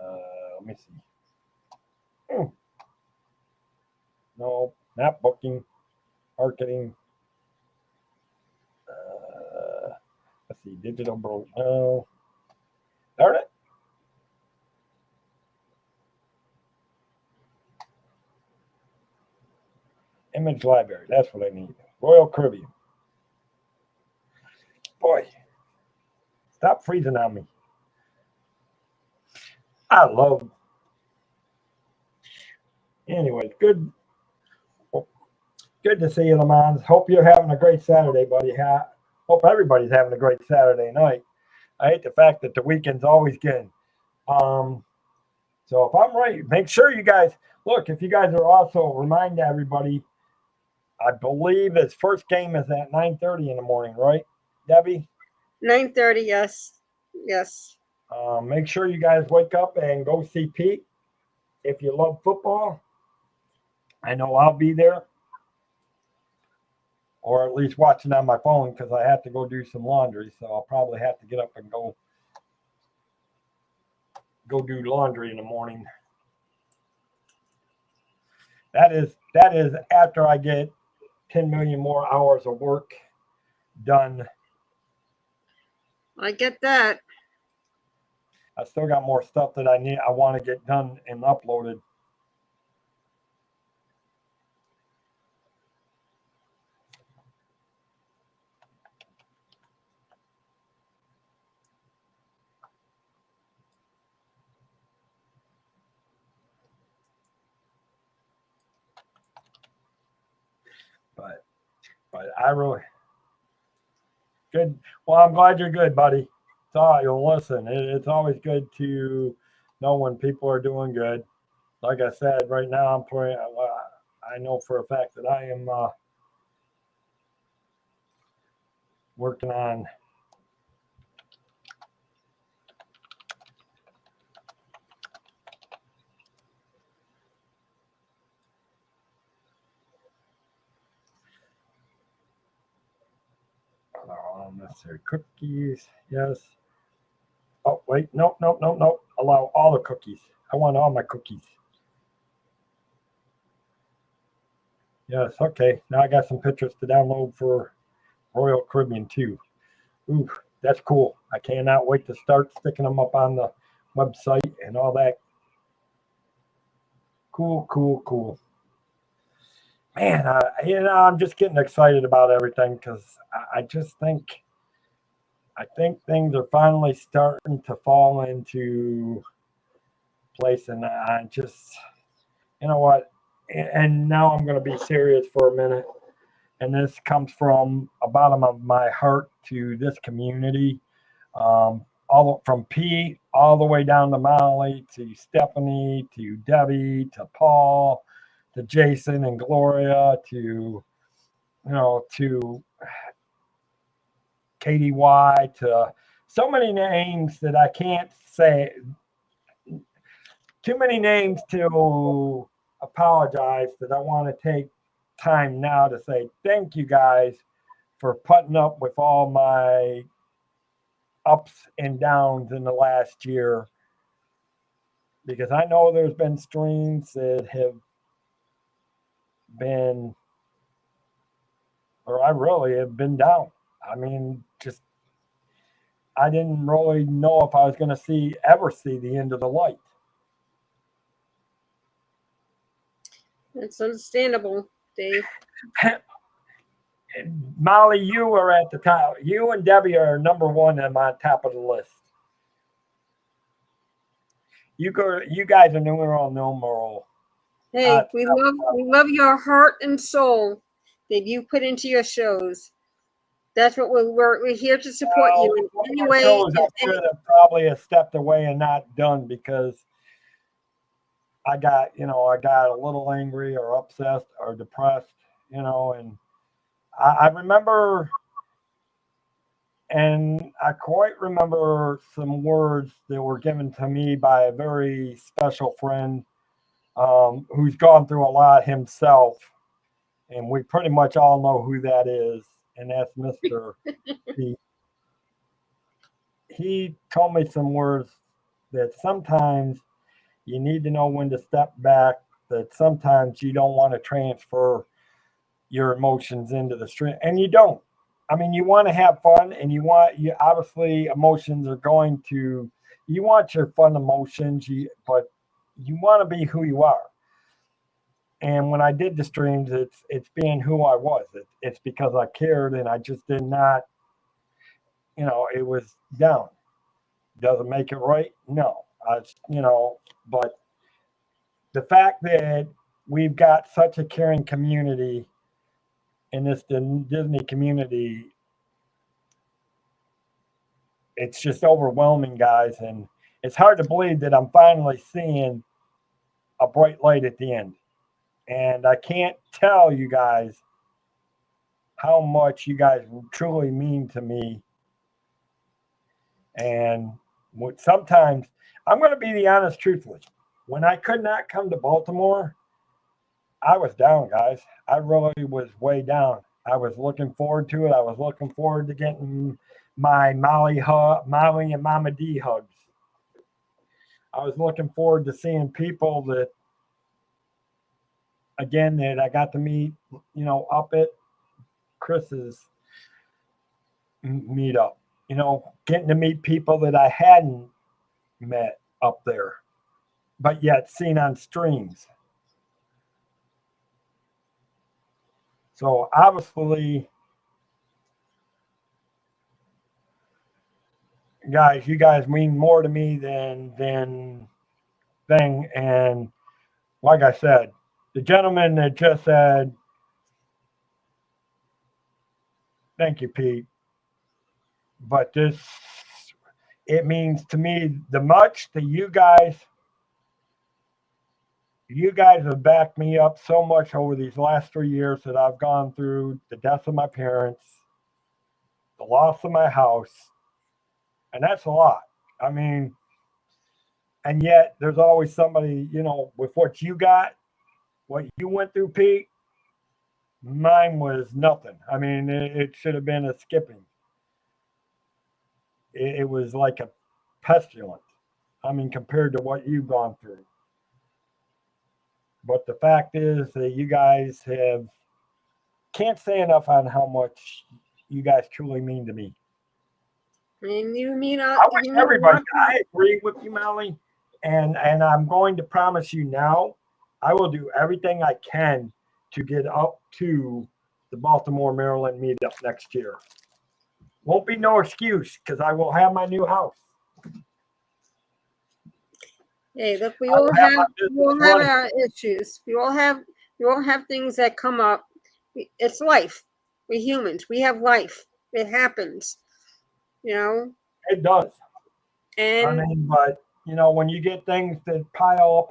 Speaker 1: Let me see. No, not booking, marketing. Let's see, digital bro. No, darn it. Image library. That's what I need. Royal Caribbean. Boy, stop freezing on me. I love. Anyways, good to see you, Lamont. Hope you're having a great Saturday, buddy. Hope everybody's having a great Saturday night. I hate the fact that the weekend's always getting. So if I'm right, make sure you guys look. If you guys are also, remind everybody. I believe his first game is at 9:30 in the morning, right, Debbie?
Speaker 2: 9:30. Yes.
Speaker 1: Make sure you guys wake up and go see Pete. If you love football, I know I'll be there, or at least watching on my phone, because I have to go do some laundry. So I'll probably have to get up and go do laundry in the morning. That is after I get 10 million more hours of work done.
Speaker 2: I get that.
Speaker 1: I still got more stuff that I want to get done and uploaded. But I really good. Well, I'm glad you're good, buddy. Listen, it's always good to know when people are doing good. Like I said, right now I'm playing. I know for a fact that I am working on unnecessary cookies. Yes. Oh, wait. Nope. Allow all the cookies. I want all my cookies. Yes. Okay. Now I got some pictures to download for Royal Caribbean too. Ooh, that's cool. I cannot wait to start sticking them up on the website and all that. Cool. Man, I'm just getting excited about everything, because I think things are finally starting to fall into place, and I just, you know what? And now I'm going to be serious for a minute, and this comes from the bottom of my heart to this community, all from Pete all the way down to Molly, to Stephanie, to Debbie, to Paul, to Jason and Gloria, to Katie Y, to so many names that I can't say. Too many names to apologize, that I want to take time now to say thank you guys for putting up with all my ups and downs in the last year, because I know there's been streams that have been, or I really have been down. I mean, just, I didn't really know if I was going to ever see the end of the light.
Speaker 2: It's understandable, Dave.
Speaker 1: Molly, you are at the top. You and Debbie are number one on my top of the list. You guys are numero.
Speaker 2: Hey, we love your heart and soul that you put into your shows. That's what we're here to support you in any way.
Speaker 1: I should have probably stepped away and not done because I got a little angry or upset or depressed, and I remember, and I quite remember some words that were given to me by a very special friend who's gone through a lot himself, and we pretty much all know who that is, and that's Mr. Pete. He told me some words that sometimes you need to know when to step back, that sometimes you don't want to transfer your emotions into the stream, and you don't. I mean, you want to have fun, and you obviously emotions are going to, you want your fun emotions, but you want to be who you are. And when I did the streams, it's being who I was. It's because I cared, and I just did not, it was down. Doesn't make it right? No. But the fact that we've got such a caring community in this Disney community, it's just overwhelming, guys. And it's hard to believe that I'm finally seeing a bright light at the end. And I can't tell you guys how much you guys truly mean to me. And sometimes, I'm going to be the honest, truthfully. When I could not come to Baltimore, I was down, guys. I really was way down. I was looking forward to it. I was looking forward to getting my Molly and Mama D hugs. I was looking forward to seeing people that I got to meet, up at Chris's meetup. Getting to meet people that I hadn't met up there, but yet seen on streams. So obviously, guys, you guys mean more to me than thing. And like I said, the gentleman that just said, thank you, Pete. But it means to me the much that you guys have backed me up so much over these last 3 years that I've gone through the death of my parents, the loss of my house, and that's a lot. I mean, and yet there's always somebody, with what you went through, Pete, mine was nothing. I mean, it should have been a skipping. It was like a pestilence. I mean, compared to what you've gone through. But the fact is that you guys can't say enough on how much you guys truly mean to me.
Speaker 2: And you mean
Speaker 1: I wish everybody. I agree with you, Molly, and I'm going to promise you now, I will do everything I can to get up to the Baltimore, Maryland meetup next year. Won't be no excuse because I will have my new house.
Speaker 2: Hey, look, we all have our issues. We all have things that come up. It's life. We're humans. We have life. It happens.
Speaker 1: It does.
Speaker 2: And
Speaker 1: but when you get things that pile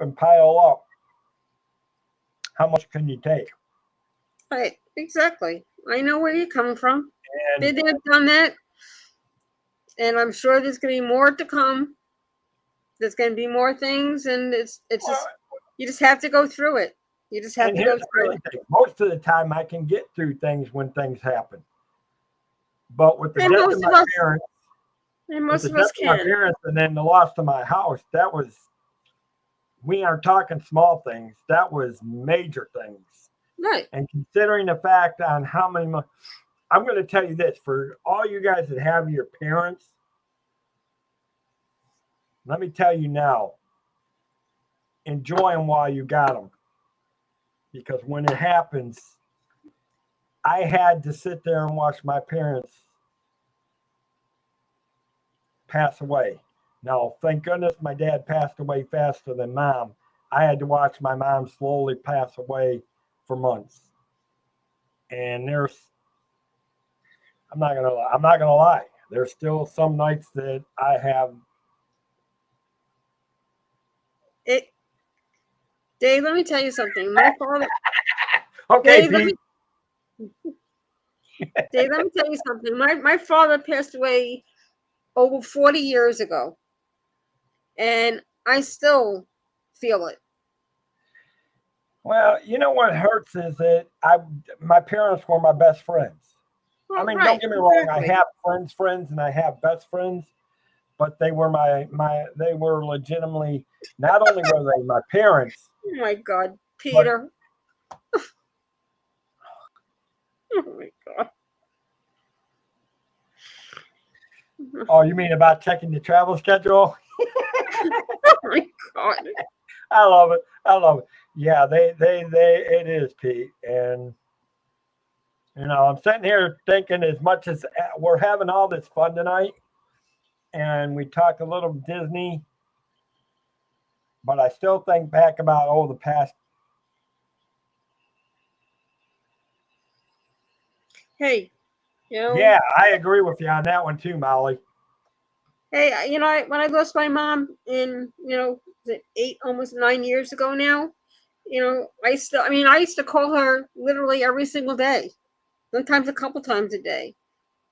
Speaker 1: up, how much can you take?
Speaker 2: right, exactly. I know where you're coming from.
Speaker 1: And
Speaker 2: They've done that, and I'm sure there's going to be more to come. There's going to be more things, and it's just you just have to go through it. You just have to go through it.
Speaker 1: Most of the time, I can get through things when things happen. But with the
Speaker 2: And
Speaker 1: death
Speaker 2: most
Speaker 1: of
Speaker 2: of
Speaker 1: my
Speaker 2: us-
Speaker 1: parents,
Speaker 2: And most
Speaker 1: with
Speaker 2: of
Speaker 1: the
Speaker 2: us
Speaker 1: death of my
Speaker 2: can.
Speaker 1: parents, and then the loss of my house, we aren't talking small things. That was major things.
Speaker 2: Right.
Speaker 1: And considering the fact on how many, I'm going to tell you this, for all you guys that have your parents, let me tell you now, enjoy them while you got them. Because when it happens, I had to sit there and watch my parents pass away. Now, thank goodness my dad passed away faster than mom. I had to watch my mom slowly pass away for months. And I'm not gonna lie. There's still some nights that I have.
Speaker 2: Dave, let me tell you something. My father.
Speaker 1: Okay,
Speaker 2: Dave,
Speaker 1: Pete.
Speaker 2: Dave, let me tell you something. My father passed away over 40 years ago, and I still feel it.
Speaker 1: Well, you know what hurts is that my parents were my best friends.
Speaker 2: Well,
Speaker 1: I mean,
Speaker 2: right,
Speaker 1: don't get me wrong.
Speaker 2: exactly.
Speaker 1: I have friends, and I have best friends, but they were they were legitimately. Not only were they my parents,
Speaker 2: Oh my God,
Speaker 1: but
Speaker 2: Peter. Oh my God.
Speaker 1: oh, you mean about checking the travel schedule?
Speaker 2: Oh my God.
Speaker 1: I love it. I love it. Yeah, it is, Pete. And I'm sitting here thinking, as much as we're having all this fun tonight, and we talked a little Disney, but I still think back about the past.
Speaker 2: Hey,
Speaker 1: Yeah, I agree with you on that one too, Molly.
Speaker 2: hey, when I lost my mom in, was it 8, almost 9 years ago now, I used to call her literally every single day, sometimes a couple times a day,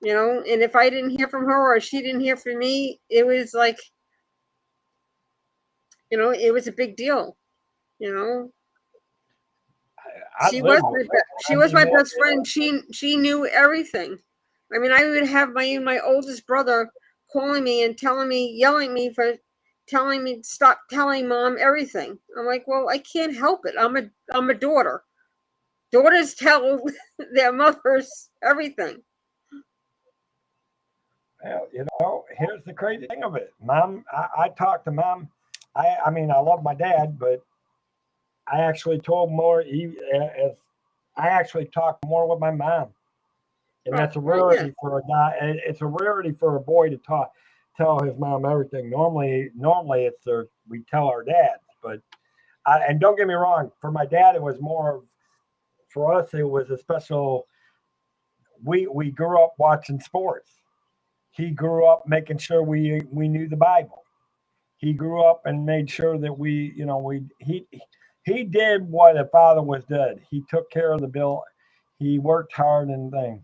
Speaker 2: and if I didn't hear from her or she didn't hear from me, it was like, it was a big deal, you know.
Speaker 1: I live with it.
Speaker 2: She
Speaker 1: I
Speaker 2: was
Speaker 1: mean,
Speaker 2: my best friend. She knew everything. I mean, I would have my oldest brother calling me and yelling at me for telling me stop telling mom everything. I'm like, well, I can't help it. I'm a daughter. Daughters tell their mothers everything.
Speaker 1: well, here's the crazy thing of it, Mom. I talked to Mom. I mean, I love my dad, but I actually told more. As I actually talked more with my mom, and that's a
Speaker 2: Right, yeah.
Speaker 1: rarity for a guy. It's a rarity for a boy to tell his mom everything. Normally we tell our dads, but and don't get me wrong, for my dad, it was more. For us, it was a special. We grew up watching sports. He grew up making sure we knew the Bible. He grew up and made sure that he did what a father was did. He took care of the bill. He worked hard and things.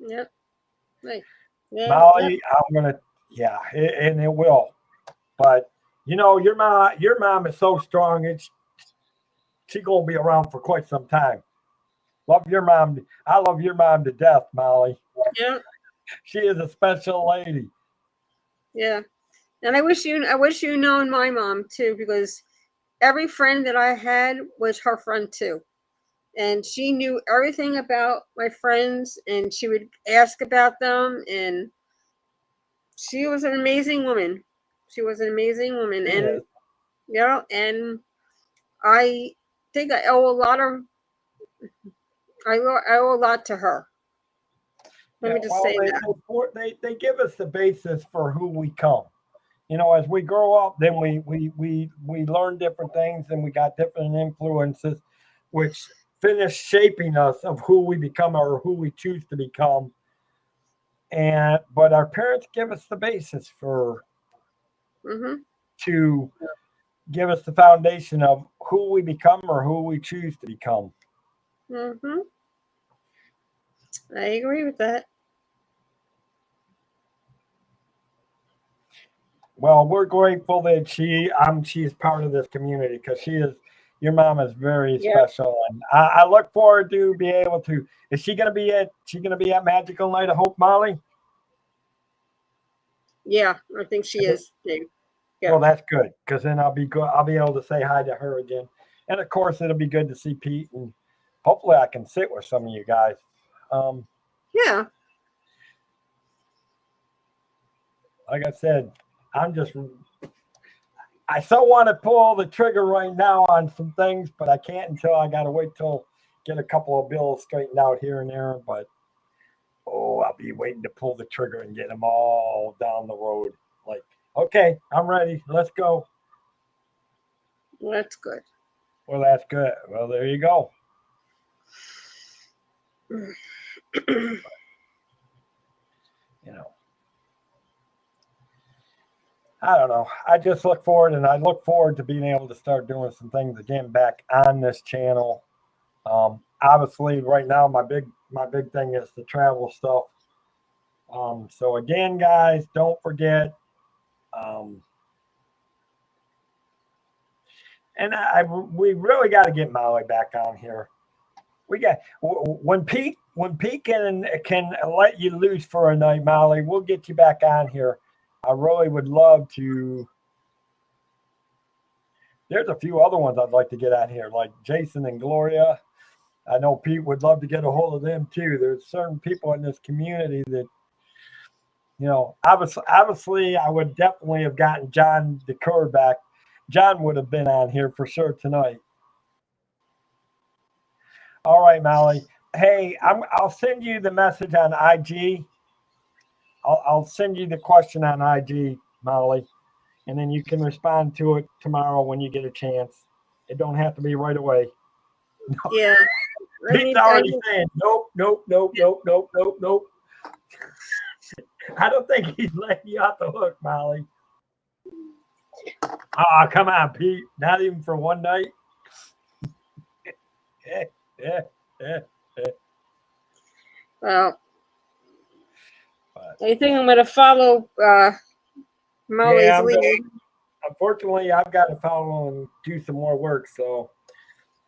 Speaker 2: Yep. Right. Yeah. Yep.
Speaker 1: Molly, I'm gonna, yeah, and it will. But your mom is so strong. She gonna be around for quite some time. Love your mom. I love your mom to death, Molly.
Speaker 2: Yeah.
Speaker 1: She is a special lady.
Speaker 2: Yeah. And I wish you known my mom too, because every friend that I had was her friend too. And she knew everything about my friends, and she would ask about them, and she was an amazing woman. She was an amazing woman,
Speaker 1: She
Speaker 2: and
Speaker 1: is.
Speaker 2: and I think I owe a lot to her. Let
Speaker 1: Yeah.
Speaker 2: me just
Speaker 1: Well,
Speaker 2: say that.
Speaker 1: they give us the basis for who we come. As we grow up, then we learn different things, and we got different influences, which finish shaping us of who we become or who we choose to become. And but our parents give us the basis for
Speaker 2: Mhm.
Speaker 1: to give us the foundation of who we become or who we choose to become.
Speaker 2: Mhm. I agree with that.
Speaker 1: Well, we're grateful that she's part of this community because your mom is very
Speaker 2: Yeah.
Speaker 1: special, and I look forward to be able to. Is she gonna be at? She gonna be at Magical Night of Hope, Molly?
Speaker 2: Yeah, I think she is. Dave. Yeah.
Speaker 1: Well, that's good because then I'll be good. I'll be able to say hi to her again, and of course, it'll be good to see Pete, and hopefully, I can sit with some of you guys. Um,
Speaker 2: Yeah.
Speaker 1: like I said, I'm just I so want to pull the trigger right now on some things, but I can't until I got to wait till get a couple of bills straightened out here and there, but I'll be waiting to pull the trigger and get them all down the road. Like, okay, I'm ready. Let's go.
Speaker 2: Well, that's good.
Speaker 1: Well, that's good. Well, there you go. I don't know. I just look forward, and I look forward to being able to start doing some things again back on this channel. Obviously, right now my big thing is the travel stuff. So again, guys, don't forget. We really got to get Molly back on here. We got when Pete can let you loose for a night, Molly. We'll get you back on here. I really would love to. There's a few other ones I'd like to get on here, like Jason and Gloria. I know Pete would love to get a hold of them too. There's certain people in this community that, obviously I would definitely have gotten John DeCur back. John would have been on here for sure tonight. All right, Molly. Hey, I'll send you the message on IG. I'll send you the question on IG, Molly, and then you can respond to it tomorrow when you get a chance. It don't have to be right away.
Speaker 2: Yeah.
Speaker 1: He's already saying nope. I don't think he's letting you off the hook, Molly. Oh, come on, Pete. Not even for one night.
Speaker 2: Well, I think I'm going to follow Molly's lead.
Speaker 1: Unfortunately, I've got to follow and do some more work, so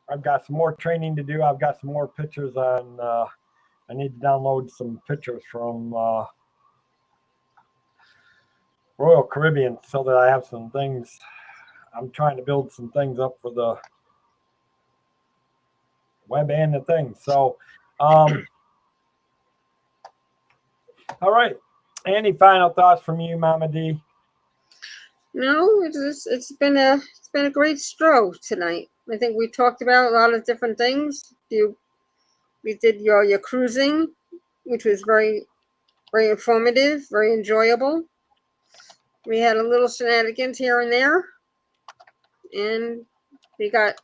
Speaker 1: I've got some more training to do. I've got some more pictures on. I need to download some pictures from Royal Caribbean so that I have some things. I'm trying to build some things up for the web and the thing. So, all right. Any final thoughts from you, Mama D?
Speaker 2: No, it's been a great stroll tonight. I think we talked about a lot of different things. We did your cruising, which was very, very informative, very enjoyable. We had a little shenanigans here and there, and we got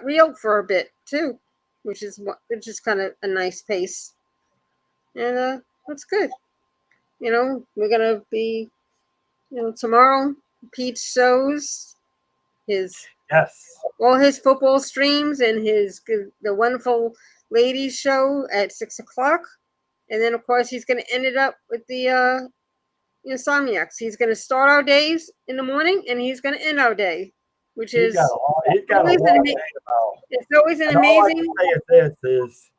Speaker 2: real for a bit too, which is kind of a nice pace, and that's good. We're gonna be, tomorrow. Pete shows all his football streams and the Wonderful Ladies show at 6:00, and then of course he's gonna end it up with the Insomniacs. He's gonna start our days in the morning, and he's gonna end our day, which is
Speaker 1: he's got a lot to say about.
Speaker 2: It's always an amazing.
Speaker 1: All I can say is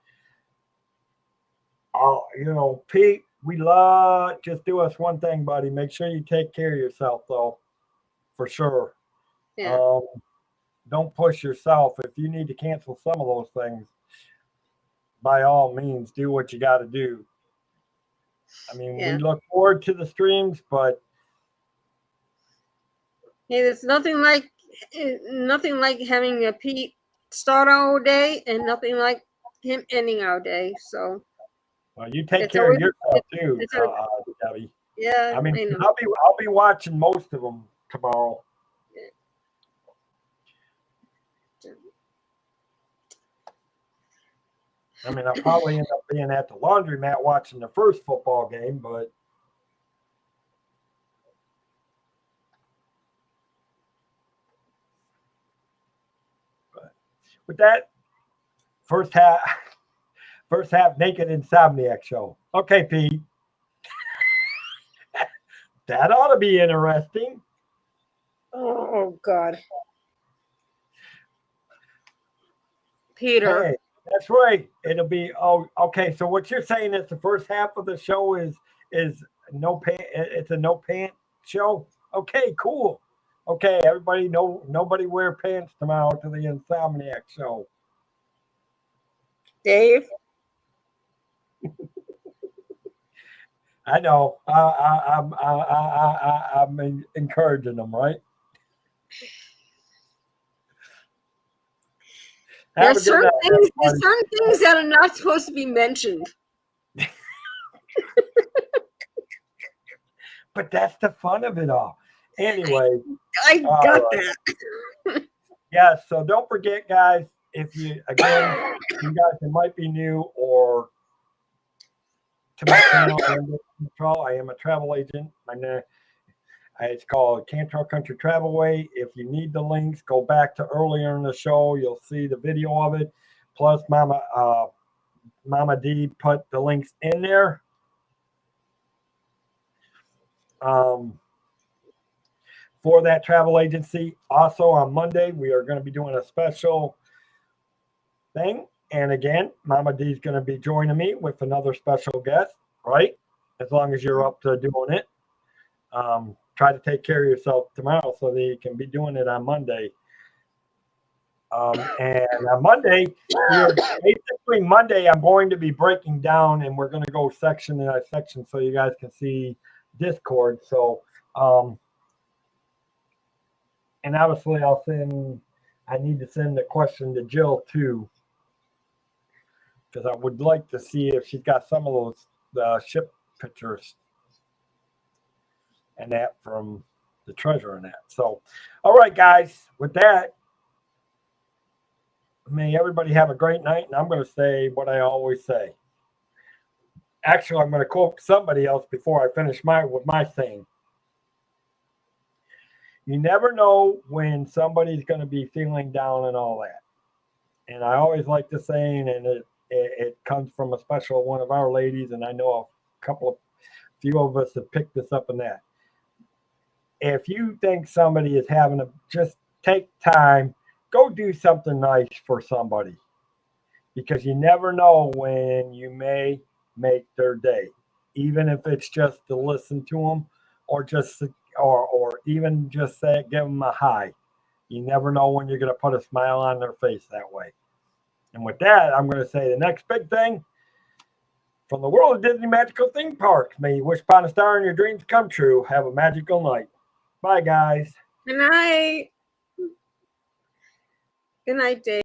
Speaker 1: Pete, we love, just do us one thing, buddy. Make sure you take care of yourself, though, for sure.
Speaker 2: Yeah.
Speaker 1: Don't push yourself. If you need to cancel some of those things, by all means, do what you got to do. I mean, we look forward to the streams, but
Speaker 2: hey, there's nothing like having a Pete start our day, and nothing like him ending our day. So.
Speaker 1: Well, you take care of yourself too, Debbie.
Speaker 2: Yeah,
Speaker 1: I mean, I'll be watching most of them tomorrow. I mean, I'll probably end up being at the laundromat watching the first football game, but with that, first half naked Insomniac show. Okay, Pete. That ought to be interesting.
Speaker 2: Oh God. Peter.
Speaker 1: Hey, that's right. It'll be okay. So what you're saying is the first half of the show is no pants. It's a no pants show. Okay, cool. Okay, everybody, nobody wear pants tomorrow to the Insomniac show.
Speaker 2: Dave.
Speaker 1: I know. I'm encouraging them, right? Have
Speaker 2: There's
Speaker 1: a good night,
Speaker 2: there's
Speaker 1: everybody.
Speaker 2: certain things that are not supposed to be mentioned.
Speaker 1: But that's the fun of it all. Anyway,
Speaker 2: I
Speaker 1: all
Speaker 2: got
Speaker 1: right.
Speaker 2: that.
Speaker 1: Yeah, so don't forget, guys, if you, again, you guys that might be new or to my channel, I am a travel agent. My name, it's called Cantrell Country Travelway. If you need the links, go back to earlier in the show. You'll see the video of it. Plus, Mama D put the links in there. For that travel agency. Also on Monday, we are going to be doing a special thing. And again, Mama D is going to be joining me with another special guest, right? As long as you're up to doing it. Try to take care of yourself tomorrow so that you can be doing it on Monday. And on Monday, basically Monday, I'm going to be breaking down and we're going to go section by section so you guys can see Discord. So, and obviously I need to send the question to Jill too, because I would like to see if she's got some of those ship pictures and that from the treasure and that. So, all right, guys, with that, may everybody have a great night. And I'm going to say what I always say. Actually, I'm going to quote somebody else before I finish with my saying. You never know when somebody's going to be feeling down and all that. And I always like the saying, and it comes from a special one of our ladies, and I know a few of us have picked this up in that. If you think somebody is just take time, go do something nice for somebody, because you never know when you may make their day, even if it's just to listen to them or even just give them a hi. You never know when you're going to put a smile on their face that way. And with that, I'm going to say the next big thing. From the world of Disney Magical Theme Parks, may you wish upon a star and your dreams come true. Have a magical night. Bye, guys.
Speaker 2: Good night. Good night, Dave.